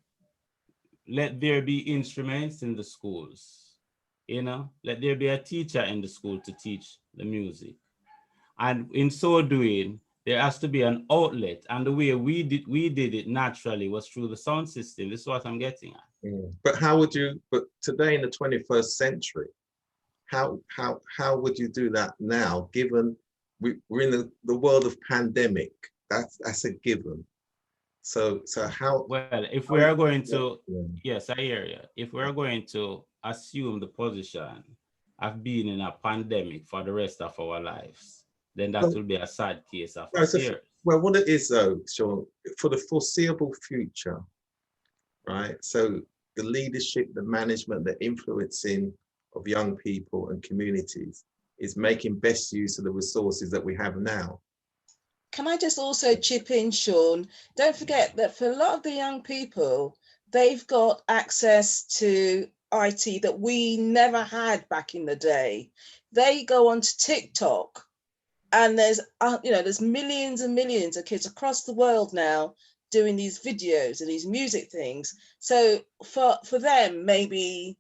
let there be instruments in the schools, you know, let there be a teacher in the school to teach the music. And in so doing, there has to be an outlet. And the way we did it naturally was through the sound system. This is what I'm getting at. But how would you, but today in the 21st century, how would you do that now, given we're in the world of pandemic? That's a given. So how? Well, if we are going to, yes, I hear you. If we're going to assume the position of being in a pandemic for the rest of our lives, then that will be a sad case of affairs. Well, what it is though, Sean, for the foreseeable future, right? So the leadership, the management, the influencing of young people and communities is making best use of the resources that we have now. Can I just also chip in, Sean? Don't forget that for a lot of the young people, they've got access to IT that we never had back in the day. They go onto TikTok, and there's there's millions and millions of kids across the world now doing these videos and these music things. So for them, maybe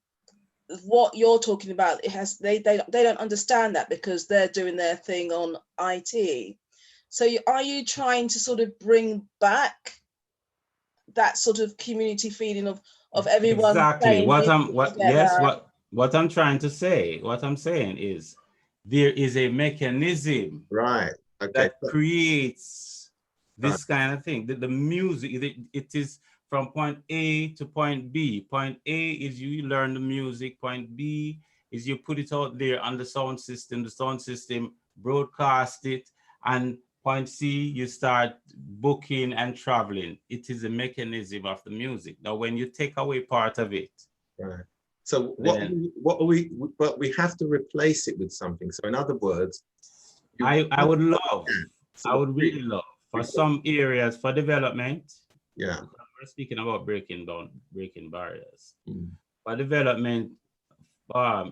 what you're talking about, they don't understand that because they're doing their thing on IT. So are you trying to sort of bring back that sort of community feeling of everyone exactly together? What I'm trying to say, what I'm saying is there is a mechanism, right? Okay, that creates this kind of thing. The music, it is from point A to point B. Point A is you learn the music. Point B is you put it out there on the sound system. The sound system broadcast it. And point C, you start booking and traveling. It is a mechanism of the music. Now, when you take away part of it, right. So but we have to replace it with something. So in other words, I would really love for some areas for development. Yeah. We're speaking about breaking barriers. For development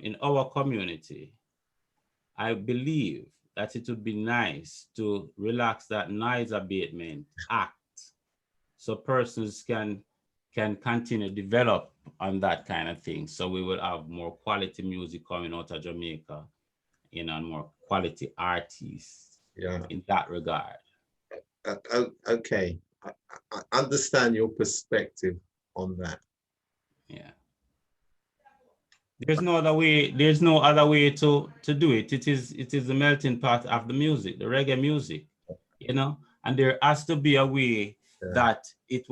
in our community, I believe that it would be nice to relax that noise abatement act so persons can continue to develop on that kind of thing. So we will have more quality music coming out of Jamaica, and more quality artists in that regard. Okay, I understand your perspective on that. Yeah. There's no other way. There's no other way to do it. It is the melting pot of the music, the reggae music, and there has to be a way that it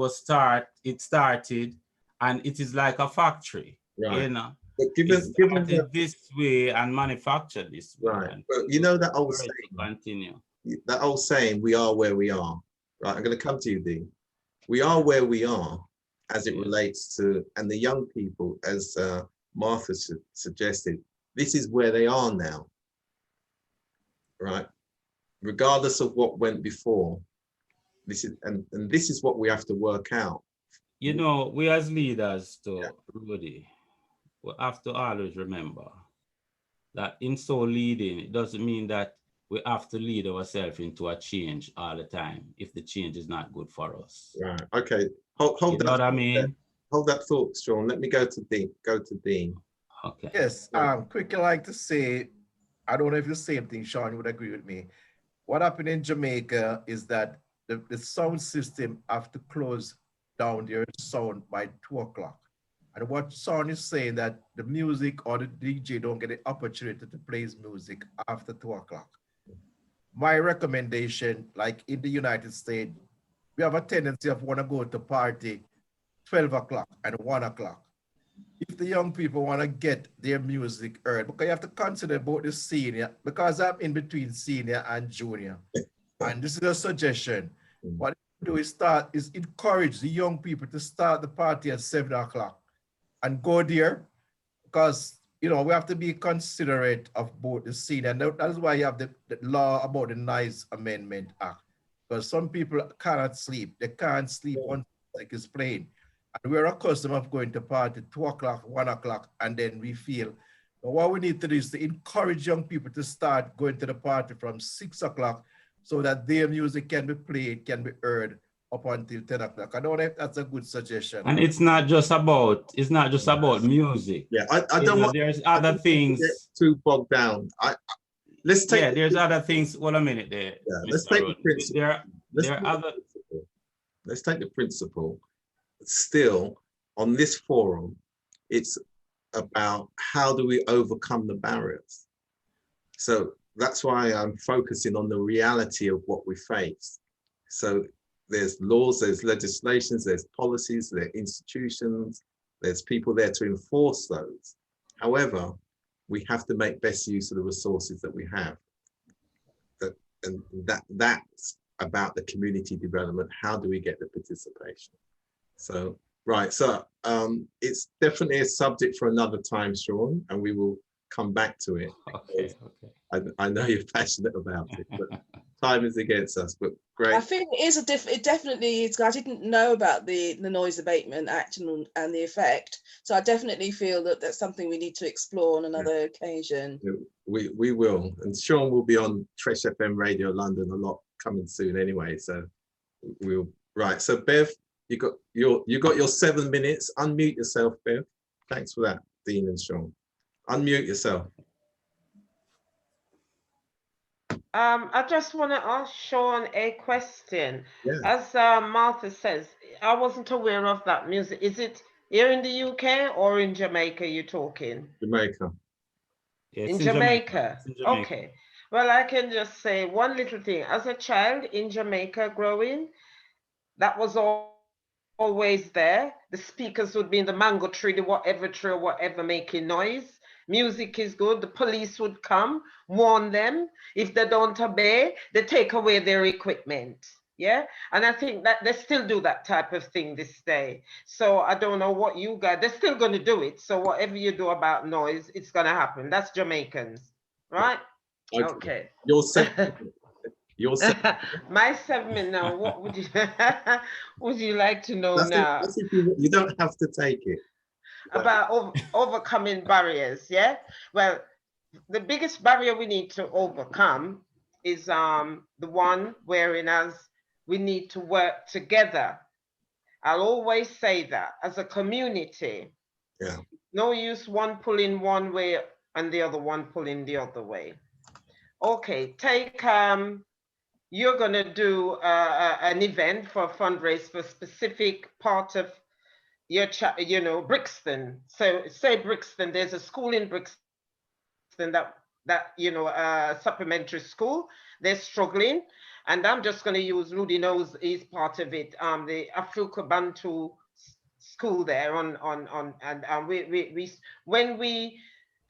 started, and it is like a factory, right? But given this way and manufactured this way, right? But you know that old saying. Continue. That old saying, "We are where we are." Right. I'm going to come to you, Dean. We are where we are, as it relates to, and the young people, as Martha suggested, this is where they are now, right? Regardless of what went before, this is and this is what we have to work out. We as leaders, Rudi, we have to always remember that in so leading, it doesn't mean that we have to lead ourselves into a change all the time if the change is not good for us. Right. Okay. Hold you know what I mean? Hold that thought, Sean. Let me go to Dean. Okay. Yes. Quickly like to say, I don't know if the same thing, Sean, would agree with me. What happened in Jamaica is that the sound system have to close down their sound by 2 o'clock. And what Sean is saying, that the music or the DJ don't get the opportunity to play his music after 2 o'clock. My recommendation, like in the United States, we have a tendency of want to go to party 12 o'clock and 1 o'clock. If the young people want to get their music heard, because you have to consider about the senior, because I'm in between senior and junior. And this is a suggestion. What you do is encourage the young people to start the party at 7 o'clock and go there, because we have to be considerate of both the senior, and that is why you have the law about the Noise Amendment Act, because some people cannot sleep. They can't sleep once music is playing. And we're accustomed of going to party 2 o'clock, 1 o'clock, and then we feel. But what we need to do is to encourage young people to start going to the party from 6 o'clock so that their music can be played, can be heard up until 10 o'clock. I don't know if that's a good suggestion. And it's not just about music. Yeah, I don't want. There's other things too bogged down. Let's take. Yeah, there's other things. Well, a minute there. Yeah, let's take the principle. There are other. Let's take the principle. Still, on this forum, it's about how do we overcome the barriers. So that's why I'm focusing on the reality of what we face. So there's laws, there's legislations, there's policies, there's institutions, there's people there to enforce those. However, we have to make best use of the resources that we have. That's about the community development. How do we get the participation? So Right, so it's definitely a subject for another time, Sean, and we will come back to it. Okay, okay. I know you're passionate about it, but time is against us. But great. I think it is it definitely is. I didn't know about the Noise Abatement Act and the effect, so I definitely feel that that's something we need to explore on another occasion. We will, and Sean will be on Fresh FM Radio London a lot coming soon anyway. So we'll right. So Bev, you got your 7 minutes. Unmute yourself, Bev. Thanks for that, Dean and Sean. Unmute yourself. I just want to ask Sean a question. Yeah. As Martha says, I wasn't aware of that music. Is it here in the UK or in Jamaica you're talking? Jamaica. Yeah, In Jamaica. It's in Jamaica. Okay. Well, I can just say one little thing. As a child in Jamaica growing, that was always there. The speakers would be in the mango tree, the whatever tree or whatever, making noise. Music is good. The police would come, warn them. If they don't obey, they take away their equipment. Yeah. And I think that they still do that type of thing this day. So I don't know what you guys, they're still going to do it. So whatever you do about noise, it's going to happen. That's Jamaicans, right? Okay. You're set. You're set. My 7 minutes now. What would you like to know now? You don't have to take it. About overcoming barriers. Yeah. Well, the biggest barrier we need to overcome is the one wherein as we need to work together. I'll always say that as a community. Yeah. No use one pulling one way and the other one pulling the other way. Okay, take you're gonna do an event for a fundraise for a specific part of your Brixton. So say Brixton, there's a school in Brixton that supplementary school, they're struggling, and I'm just going to use Rudi knows is part of it, the Afrika Bantu school there and we when we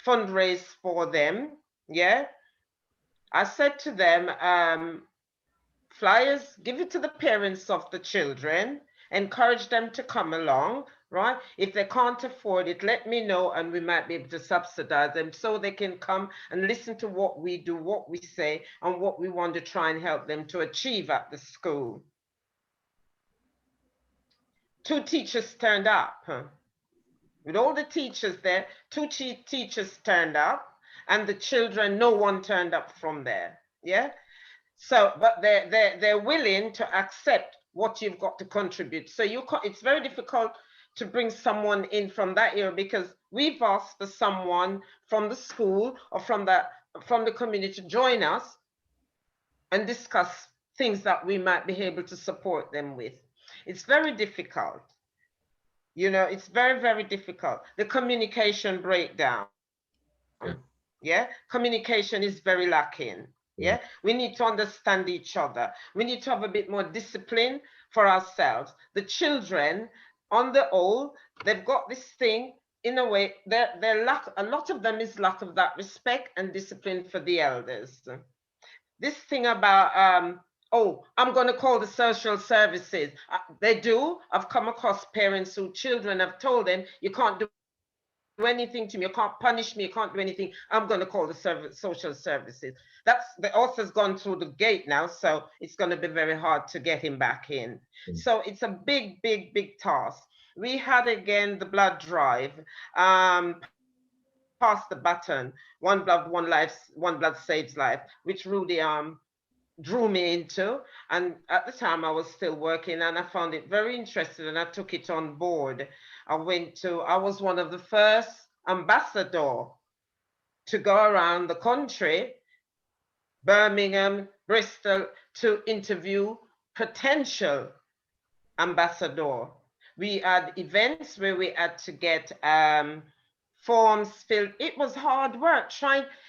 fundraise for them, yeah, I said to them, flyers, give it to the parents of the children, encourage them to come along, right? If they can't afford it, let me know and we might be able to subsidize them so they can come and listen to what we do, what we say, and what we want to try and help them to achieve at the school. 2 teachers turned up. With all the teachers there, 2 teachers turned up, and the children, no one turned up from there, yeah? So, but they're willing to accept what you've got to contribute. So it's very difficult to bring someone in from that area because we've asked for someone from the school or from the community to join us and discuss things that we might be able to support them with. It's very difficult. It's very, very difficult. The communication breakdown. Yeah, communication is very lacking. Yeah, we need to understand each other. We need to have a bit more discipline for ourselves. The children, on the whole, they've got this thing in a way. A lot of them is lack of that respect and discipline for the elders. This thing about oh, I'm going to call the social services. They do. I've come across parents whose children have told them, you can't do anything to me, you can't punish me, you can't do anything, I'm going to call the social services. That's the author's gone through the gate now, so it's going to be very hard to get him back in. So it's a big, big, big task. We had again the blood drive, pass the baton, one blood, one life, one blood saves life, which Rudi drew me into. And at the time I was still working and I found it very interesting and I took it on board. I was one of the first ambassador to go around the country, Birmingham, Bristol, to interview potential ambassador. We had events where we had to get forms filled. It was hard work.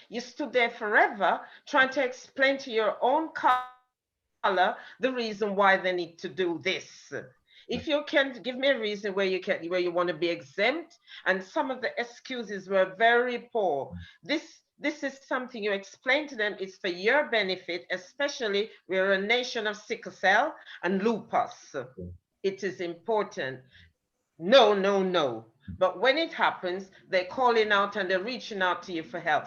You stood there forever trying to explain to your own color the reason why they need to do this. If you can give me a reason where you want to be exempt, and some of the excuses were very poor. This is something you explain to them. It's for your benefit, especially we're a nation of sickle cell and lupus. It is important. No, no, no. But when it happens, they're calling out and they're reaching out to you for help.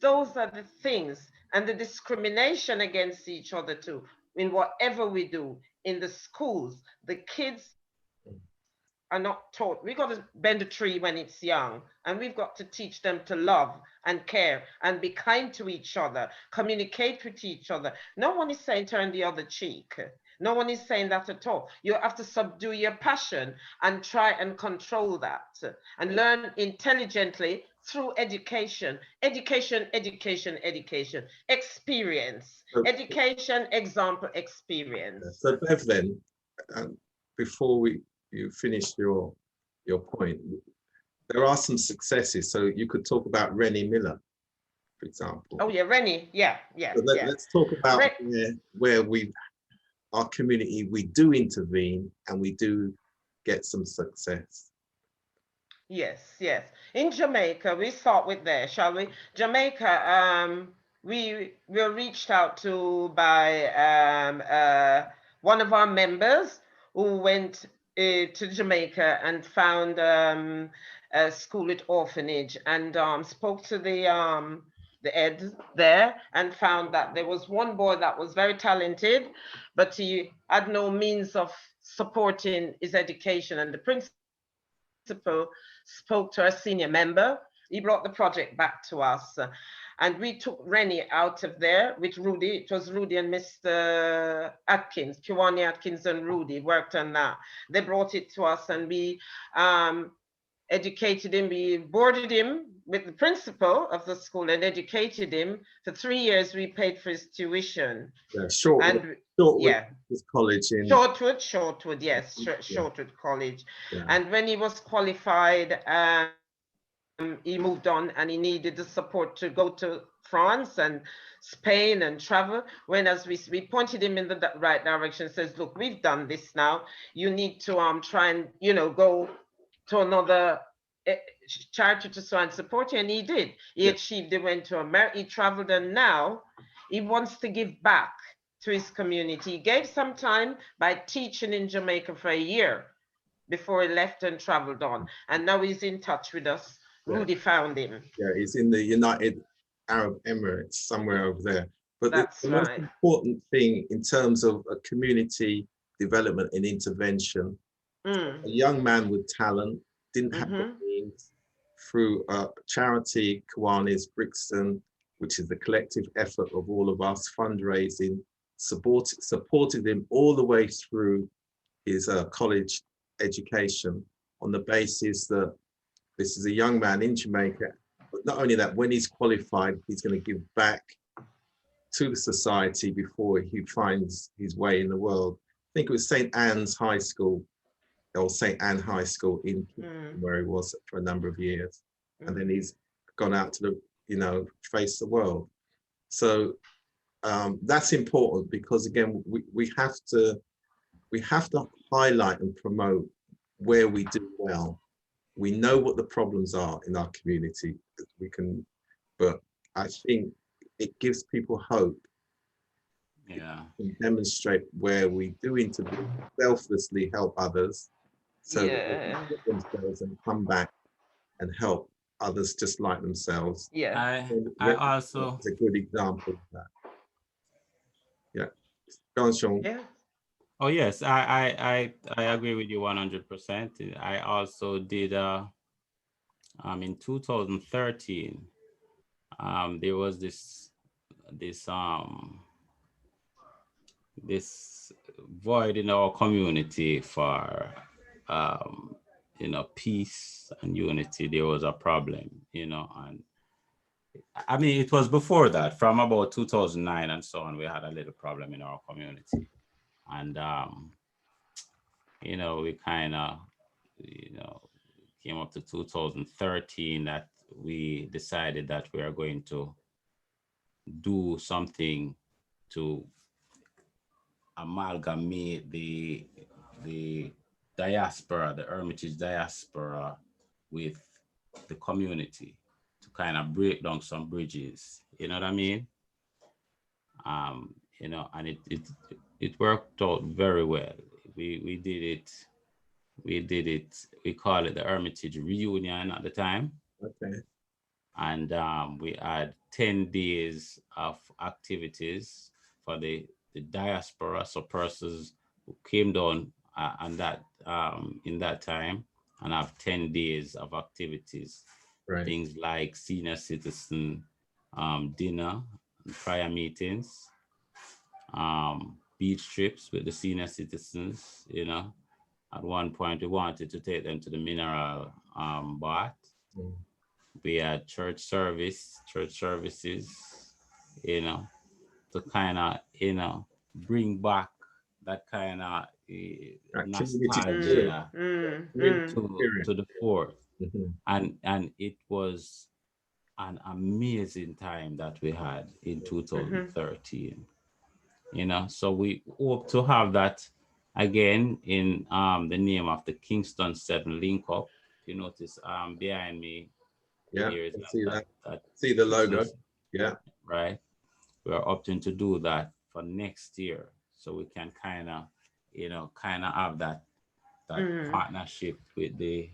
Those are the things, and the discrimination against each other too, in whatever we do. In the schools, the kids are not taught. We've got to bend a tree when it's young, and we've got to teach them to love and care and be kind to each other, communicate with each other. No one is saying turn the other cheek. No one is saying that at all. You have to subdue your passion and try and control that and learn intelligently through education. Education, education, education. Experience. Education, example, experience. So Bev, then, before you finish your point, there are some successes. So you could talk about Rennie Miller, for example. Oh yeah, Rennie. Yeah. So let's talk about where our community, we do intervene and we do get some success. Yes, yes. In Jamaica, we start with there, shall we? Jamaica, we were reached out to by one of our members who went to Jamaica and found a school at orphanage and spoke to the ed there and found that there was one boy that was very talented, but he had no means of supporting his education, and the principal spoke to our senior member. He brought the project back to us. And we took Rennie out of there with Rudi. It was Rudi and Mr. Atkins, Kiwani Atkins and Rudi worked on that. They brought it to us and we educated him. We boarded him with the principal of the school and educated him. For 3 years, we paid for his tuition. Yeah, Shortwood College in Shortwood, yes, Shortwood College. Yeah. And when he was qualified, he moved on and he needed the support to go to France and Spain and travel. When as we pointed him in the right direction, says, look, we've done this now. You need to try and, go to another charity to try and support you. And he did. He achieved, he went to America, he traveled, and now he wants to give back to his community. He gave some time by teaching in Jamaica for a year before he left and traveled on. And now he's in touch with us. Rudi found him. Yeah, he's in the United Arab Emirates, somewhere over there. But that's the most important thing in terms of a community development and intervention, a young man with talent, didn't have the means, through a charity, Kiwani's Brixton, which is the collective effort of all of us, fundraising, supported him all the way through his college education on the basis that this is a young man in Jamaica, but not only that, when he's qualified, he's going to give back to the society before he finds his way in the world. I think it was St. Anne's High School, or St. Anne High School in where he was for a number of years. And then he's gone out to face the world. So that's important because again, we have to highlight and promote where we do well. We know what the problems are in our community. But I think it gives people hope. Yeah. And demonstrate where we do intervene, selflessly help others, so that they can get themselves and come back and help others just like themselves. Yeah. I also. It's a good example of that. Yeah. Go on, Sean. Yeah. Oh yes, I agree with you 100%. I also did in 2013 there was this void in our community for peace and unity. There was a problem, and I mean it was before that, from about 2009 and so on. We had a little problem in our community. And, we kind of, came up to 2013 that we decided that we are going to do something to amalgamate the diaspora, the Hermitage diaspora, with the community to kind of break down some bridges. You know what I mean? And it worked out very well. We did it We did it, we call it the Hermitage Reunion at the time. Okay. And we had 10 days of activities for the diaspora, so persons who came down and that in that time, and have 10 days of activities. Right. Things like senior citizen dinner, prayer meetings, beach trips with the senior citizens. You know, at one point we wanted to take them to the mineral bath. We had church services, you know, to kind of, you know, bring back that kind of nostalgia to the fore. And it was an amazing time that we had in 2013. You know, so we hope to have that again in the name of the Kingston 7 link up. You notice behind me, yeah, here is that see the logo. Yeah, right. We're opting to do that for next year, so we can kind of, you know, have that partnership with the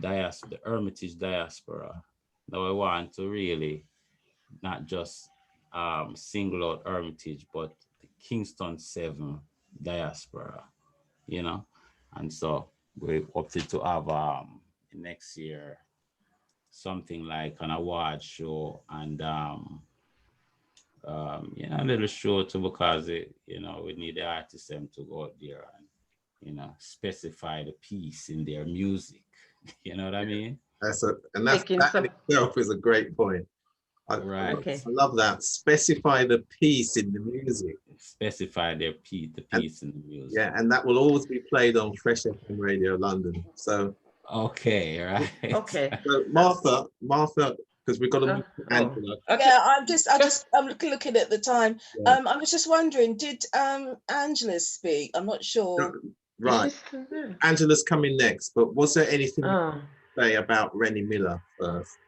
diaspora, the Hermitage diaspora. Now we want to really not just single out Hermitage, but the Kingston 7 diaspora, you know. And so we opted to have next year something like an award show and you know, a little show too, because it, you know, we need the artists them to go out there and, you know, specify the piece in their music. You know what I mean? that itself is a great point. Right. I love that. Specify the piece in the music. Specify the piece in the music. Yeah, and that will always be played on Fresh FM Radio London. So okay, right. Okay. So Martha, because we've got to move to Angela. Yeah, I'm looking at the time. Yeah. I was just wondering, did Angela speak? I'm not sure. Right. Angela's coming next, but was there anything to say about Rennie Miller first?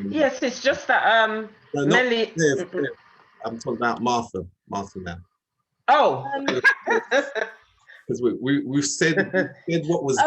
Yes, it's just that no, Melly. I'm talking about Martha now. Oh. Because we've said what was.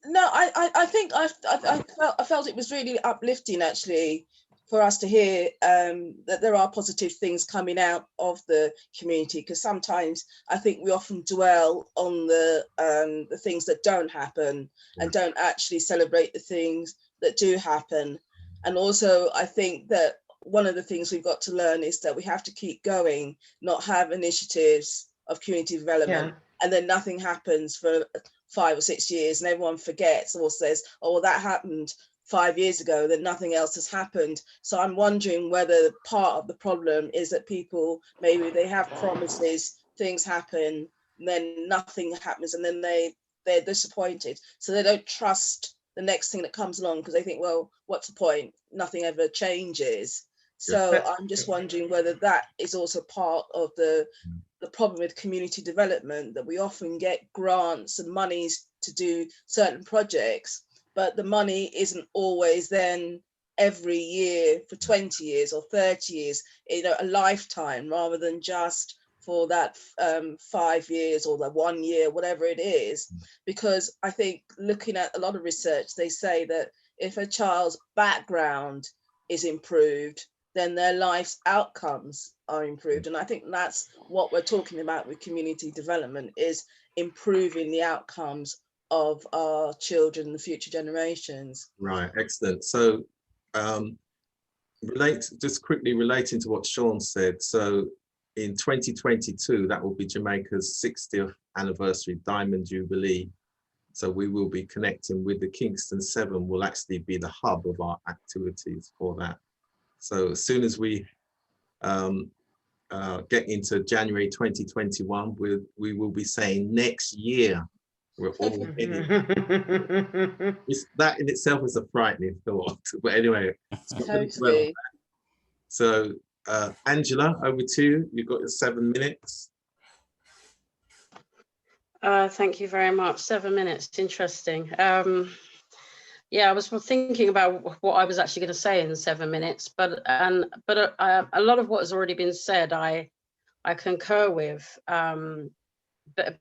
No, I think I felt it was really uplifting actually for us to hear that there are positive things coming out of the community, because sometimes I think we often dwell on the things that don't happen and don't actually celebrate the things that do happen. And also I think that one of the things we've got to learn is that we have to keep going, not have initiatives of community development and then nothing happens for 5 or 6 years and everyone forgets or says, oh, well, that happened 5 years ago, then nothing else has happened. So I'm wondering whether part of the problem is that people, maybe they have promises, things happen, and then nothing happens, and then they're disappointed. So they don't trust the next thing that comes along because they think, well, what's the point? Nothing ever changes. So I'm just wondering whether that is also part of the problem with community development, that we often get grants and monies to do certain projects, but the money isn't always then every year for 20 years or 30 years, you know, a lifetime, rather than just for that 5 years or the 1 year, whatever it is. Because I think looking at a lot of research, they say that if a child's background is improved, then their life's outcomes are improved. And I think that's what we're talking about with community development, is improving the outcomes of our children, the future generations. Right, excellent. So just quickly relating to what Sean said. So in 2022, that will be Jamaica's 60th anniversary Diamond Jubilee. So we will be connecting with the Kingston 7, will actually be the hub of our activities for that. So as soon as we get into January 2021, we will be saying next year. We're all heading. That in itself is a frightening thought. But anyway, totally. So Angela, over to you. You've got your 7 minutes. Thank you very much. 7 minutes, interesting. Yeah, I was thinking about what I was actually going to say in 7 minutes, but a lot of what has already been said, I concur with.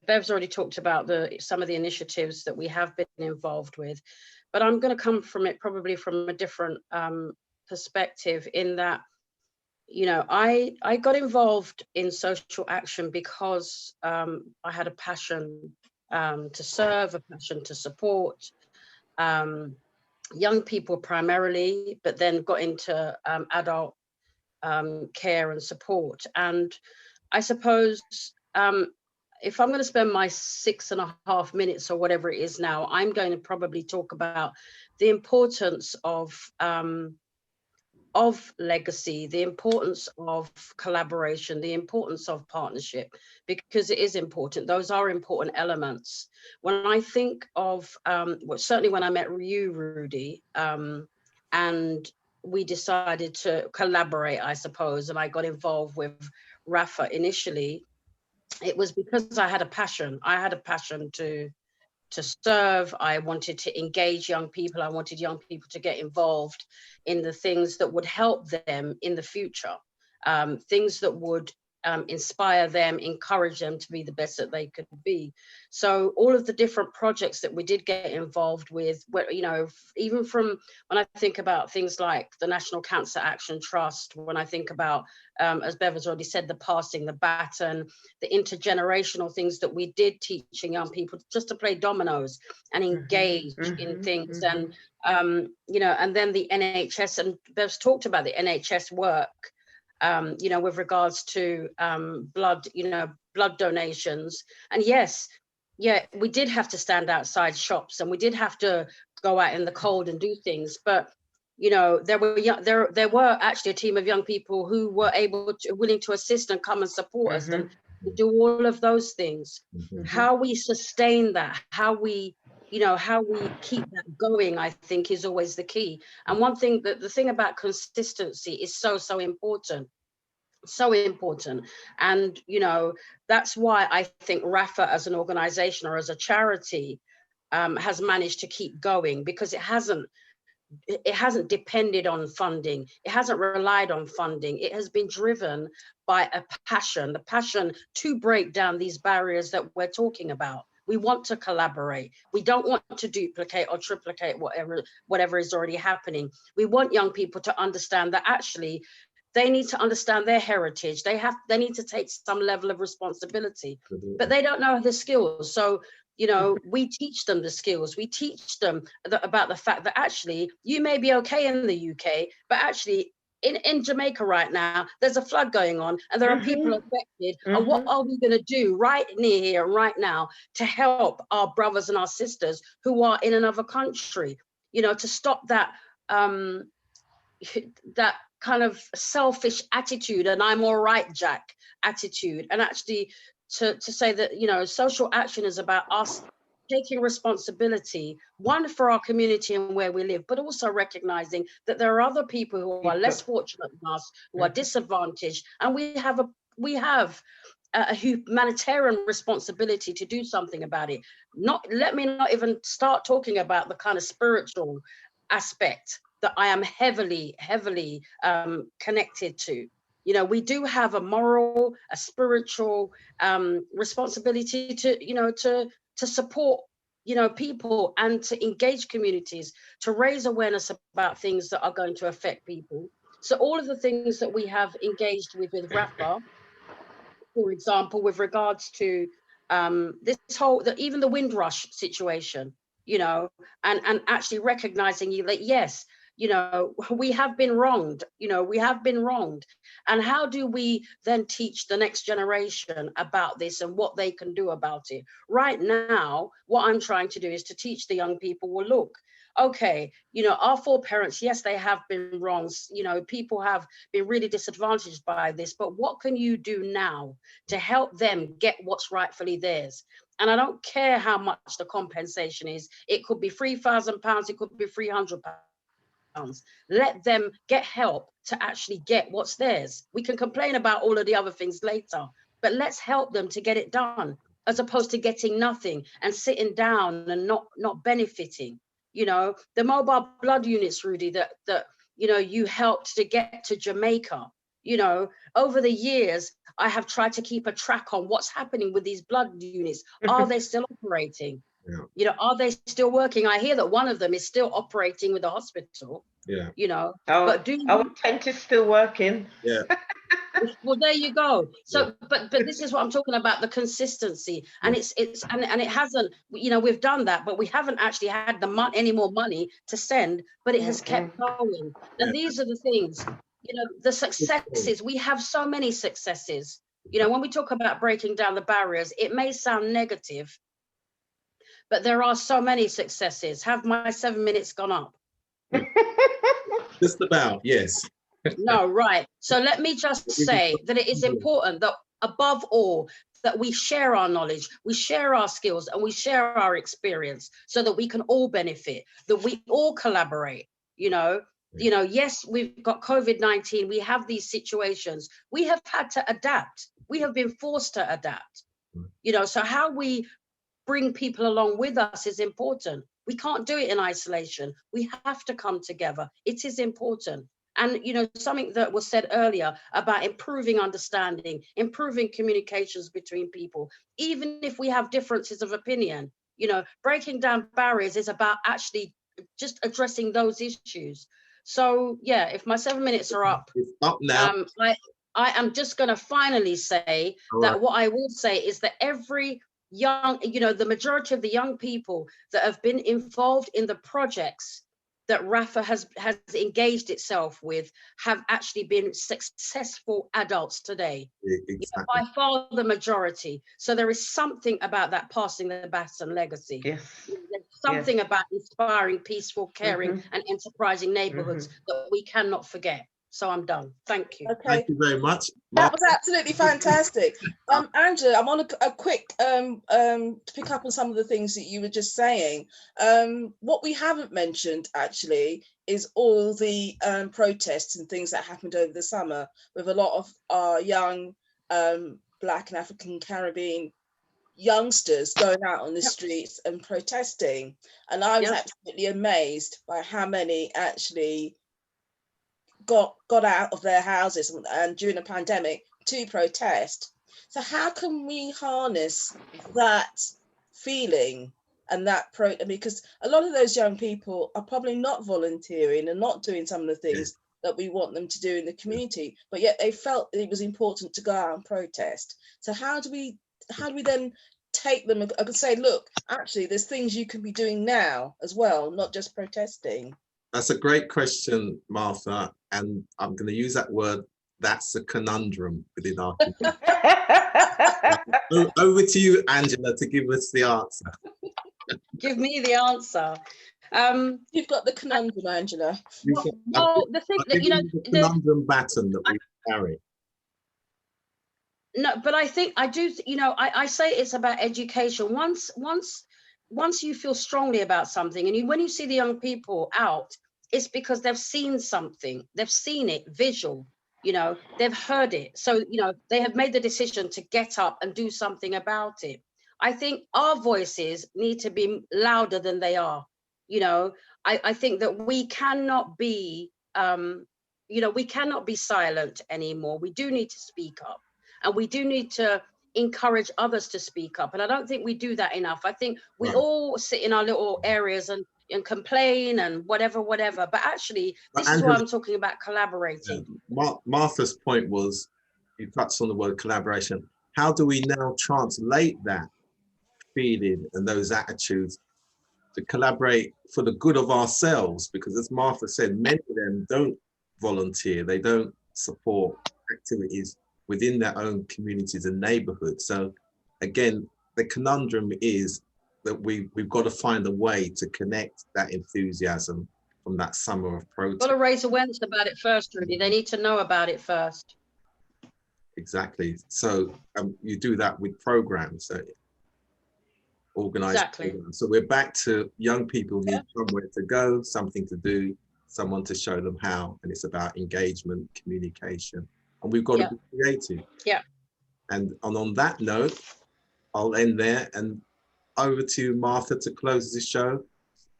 Bev's already talked about some of the initiatives that we have been involved with, but I'm going to come from it probably from a different perspective, in that, you know, I got involved in social action because I had a passion to serve, a passion to support young people primarily, but then got into adult care and support. And I suppose if I'm going to spend my 6.5 minutes or whatever it is now, I'm going to probably talk about the importance of legacy, the importance of collaboration, the importance of partnership, because it is important. Those are important elements. When I think of, well, certainly when I met you, Rudi, and we decided to collaborate, I suppose, and I got involved with Rafa initially, it was because I had a passion. I had a passion to serve. I wanted to engage young people. I wanted young people to get involved in the things that would help them in the future, things that would inspire them, encourage them to be the best that they could be. So all of the different projects that we did get involved with, you know, even from when I think about things like the National Cancer Action Trust, when I think about, as Bev has already said, the passing the baton, the intergenerational things that we did teaching young people just to play dominoes and engage in things. And, you know, and then the NHS, and Bev's talked about the NHS work, you know, with regards to blood, you know, blood donations. And yes, yeah, we did have to stand outside shops and we did have to go out in the cold and do things. But, you know, there were actually a team of young people who were willing to assist and come and support us and do all of those things. How we sustain that, how we, you know, how we keep that going, I think is always the key. And one thing, that the thing about consistency is so important. So important. And, you know, that's why I think Rafa as an organization or as a charity has managed to keep going, because it hasn't depended on funding. It hasn't relied on funding. It has been driven by a passion, the passion to break down these barriers that we're talking about. We want to collaborate. We don't want to duplicate or triplicate whatever is already happening. We want young people to understand that actually they need to understand their heritage. They need to take some level of responsibility, but they don't know the skills. So, you know, we teach them the skills. We teach them about the fact that actually you may be okay in the UK, but actually in Jamaica right now, there's a flood going on and there are people affected. And what are we going to do right near here, right now, to help our brothers and our sisters who are in another country, you know, to stop that, that kind of selfish attitude and I'm all right, Jack attitude, and actually to say that, you know, social action is about us taking responsibility, one, for our community and where we live, but also recognizing that there are other people who are less fortunate than us, who are disadvantaged, and we have a humanitarian responsibility to do something about it. Let me not even start talking about the kind of spiritual aspect that I am heavily connected to. You know, we do have a moral, a spiritual responsibility to, you know, to support, you know, people and to engage communities, to raise awareness about things that are going to affect people. So all of the things that we have engaged with Rafa, for example, with regards to this whole, even the Windrush situation, you know, and actually recognizing that, yes, you know, we have been wronged, you know, we have been wronged. And how do we then teach the next generation about this and what they can do about it? Right now, what I'm trying to do is to teach the young people, well, look, okay, you know, our foreparents, yes, they have been wrong. You know, people have been really disadvantaged by this, but what can you do now to help them get what's rightfully theirs? And I don't care how much the compensation is. It could be £3,000, it could be £300. Let them get help to actually get what's theirs. We can complain about all of the other things later, but let's help them to get it done, as opposed to getting nothing and sitting down and not benefiting. You know, the mobile blood units, Rudi, that you know, you helped to get to Jamaica. You know, over the years, I have tried to keep a track on what's happening with these blood units. Are they still operating? Yeah. You know, are they still working? I hear that one of them is still operating with the hospital. Yeah. You know, our tent is still working. Yeah. Well, there you go. So, Yeah. but this is what I'm talking about, the consistency, and it hasn't, you know, we've done that, but we haven't actually had any more money to send, but it has kept going. And these are the things, you know, the successes. We have so many successes. You know, when we talk about breaking down the barriers, it may sound negative, but there are so many successes. Have my 7 minutes gone up? Just about, yes. No, right. So let me just say that it is important that above all, that we share our knowledge, we share our skills, and we share our experience so that we can all benefit, that we all collaborate, you know. You know, yes, we've got COVID-19, we have these situations, we have had to adapt, we have been forced to adapt, you know, so how we bring people along with us is important. We can't do it in isolation. We have to come together. It is important. And, you know, something that was said earlier about improving understanding, improving communications between people, even if we have differences of opinion, you know, breaking down barriers is about actually just addressing those issues. So, yeah, if my 7 minutes are up, it's up now. I am just going to finally say that what I will say is that every young, you know, the majority of the young people that have been involved in the projects that RAFA has engaged itself with have actually been successful adults today. Exactly. You know, by far the majority. So there is something about that passing the baton legacy. Yes. There's something about inspiring, peaceful, caring, and enterprising neighborhoods that we cannot forget. So I'm done. Thank you. Okay. Thank you very much. That was absolutely fantastic. Angela, I'm on a quick to pick up on some of the things that you were just saying. What we haven't mentioned actually is all the protests and things that happened over the summer with a lot of our young Black and African Caribbean youngsters going out on the streets and protesting. And I was absolutely amazed by how many actually got out of their houses and during the pandemic to protest. So how can we harness that feeling and that because a lot of those young people are probably not volunteering and not doing some of the things that we want them to do in the community, but yet they felt it was important to go out and protest. So how do we then take them and say, look, actually there's things you can be doing now as well, not just protesting? That's a great question, Martha, and I'm going to use that word. That's a conundrum within our community. Over to you, Angela, to give us the answer. Give me the answer. You've got the conundrum, Angela. Well, the thing that, you know, the conundrum baton that we carry. No, but I think I do, you know, I say it's about education. Once you feel strongly about something, and when you see the young people out, it's because they've seen something, they've seen it visual, you know, they've heard it. So, you know, they have made the decision to get up and do something about it. I think our voices need to be louder than they are. You know, I think that we cannot be, you know, we cannot be silent anymore. We do need to speak up, and we do need to encourage others to speak up. And I don't think we do that enough. I think we all sit in our little areas and complain and whatever. But actually, this is why I'm talking about collaborating. Martha's point was, you touched on the word collaboration. How do we now translate that feeling and those attitudes to collaborate for the good of ourselves? Because as Martha said, many of them don't volunteer, they don't support activities within their own communities and neighborhoods. So again, the conundrum is that we've got to find a way to connect that enthusiasm from that summer of protest. Got to raise awareness about it first, Rudi. They need to know about it first. Exactly. So you do that with programs, organized programs. So we're back to young people need somewhere to go, something to do, someone to show them how, and it's about engagement, communication. And we've got to be creative. Yeah. And on that note, I'll end there and over to Martha to close the show.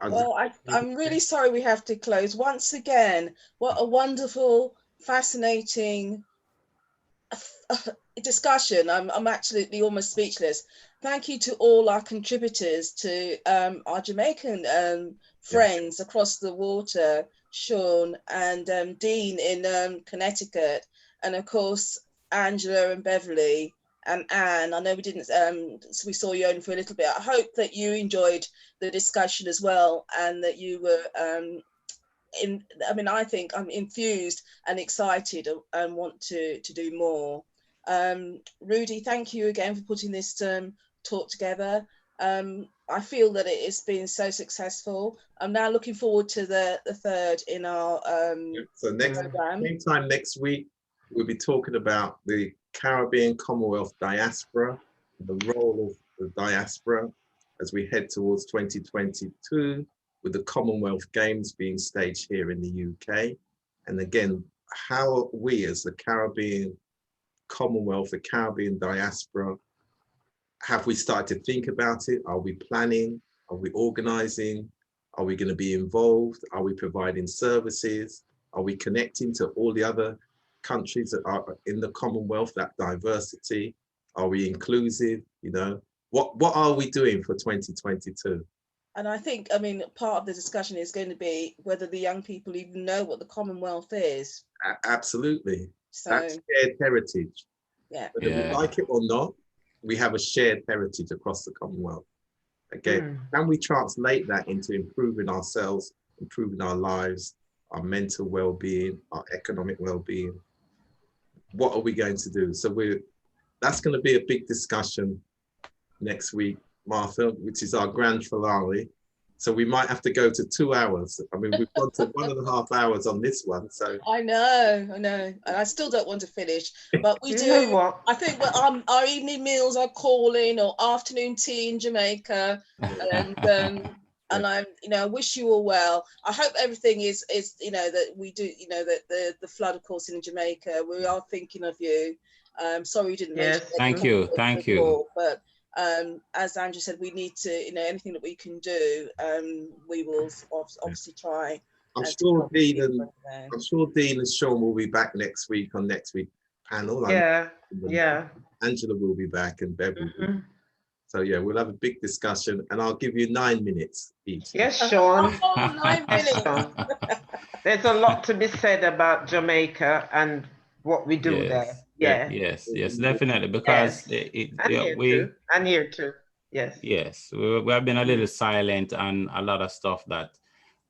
Well, I'm really sorry we have to close. Once again, what a wonderful, fascinating discussion. I'm absolutely almost speechless. Thank you to all our contributors, to our Jamaican friends across the water, Sean and Dean in Connecticut, and of course Angela and Beverly and Anne. I know we didn't, so we saw you only for a little bit. I hope that you enjoyed the discussion as well, and that you were I think I'm enthused and excited and want to do more. Rudi, thank you again for putting this talk together. I feel that it has been so successful. I'm now looking forward to the third in our so program. Same time next week, we'll be talking about the Caribbean Commonwealth diaspora, the role of the diaspora as we head towards 2022, with the Commonwealth Games being staged here in the UK. And again, how we as the Caribbean Commonwealth, the Caribbean diaspora, have we started to think about it? Are we planning? Are we organizing? Are we going to be involved? Are we providing services? Are we connecting to all the other countries that are in the Commonwealth, that diversity? Are we inclusive? You know, what are we doing for 2022? And I think, part of the discussion is going to be whether the young people even know what the Commonwealth is. Absolutely. So, that's shared heritage. Yeah. Whether we like it or not, we have a shared heritage across the Commonwealth. Again, can we translate that into improving ourselves, improving our lives, our mental well-being, our economic well-being? What are we going to do? So that's going to be a big discussion next week, Martha, which is our grand finale. So we might have to go to 2 hours. I mean, we've gone to 1.5 hours on this one. So I know, and I still don't want to finish, but we do. I think our evening meals are calling, or afternoon tea in Jamaica, and I wish you all well. I hope everything is that we do, that the flood, of course, in Jamaica. We are thinking of you. Sorry we didn't mention it. Thank you. But as Andrew said, we need to, anything that we can do, we will obviously try. I'm sure Dean and Sean will be back next week on next week's panel. Yeah. Angela will be back, and Beverly. So yeah, we'll have a big discussion, and I'll give you 9 minutes each. Yes, Sean. 9 minutes. There's a lot to be said about Jamaica and what we do there. Yeah. Yes, definitely, because and here too. Yes. Yes, we have been a little silent on a lot of stuff that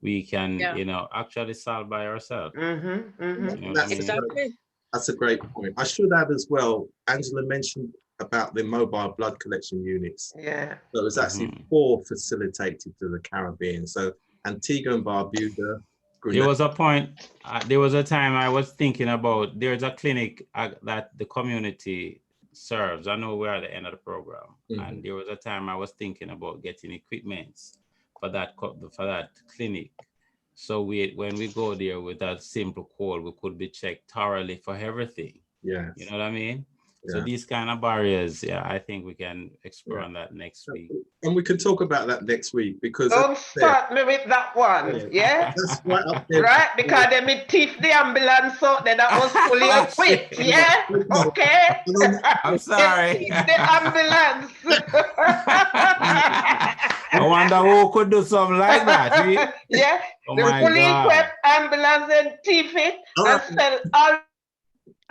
we can, actually solve by ourselves. Exactly. That's a great point. I should add as well, Angela mentioned about the mobile blood collection units. Yeah. So it was actually 4 facilitated to the Caribbean. So Antigua and Barbuda. There was a point, there was a time I was thinking about, there's a clinic that the community serves. I know we're at the end of the program. And there was a time I was thinking about getting equipment for that clinic. So when we go there with that simple call, we could be checked thoroughly for everything. Yeah. You know what I mean? Yeah. So these kind of barriers, I think we can explore on that next week. And we can talk about that next week, because don't start me with that one, yeah? That's right up there. Right, because they me thief the ambulance out there that was fully equipped, yeah? Okay. I'm sorry. They thief the ambulance. I wonder who could do something like that. Yeah, oh the fully equipped ambulance and thief it and sell all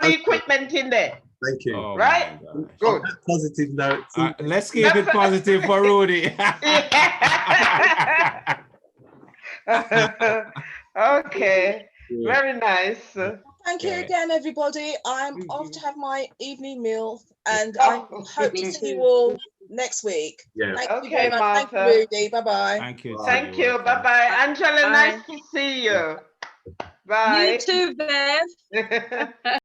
the equipment in there. Thank you. Oh, right? Good. Positive note. Let's keep it positive for Rudi. Okay. Very nice. Thank you again, everybody. I'm off to have my evening meal, and I hope to see you all next week. Yeah. Thank you very much. Thank you, Rudi. Bye-bye. Thank you. Thank you. Bye-bye. Angela, nice to see you. Bye. You too, Bev.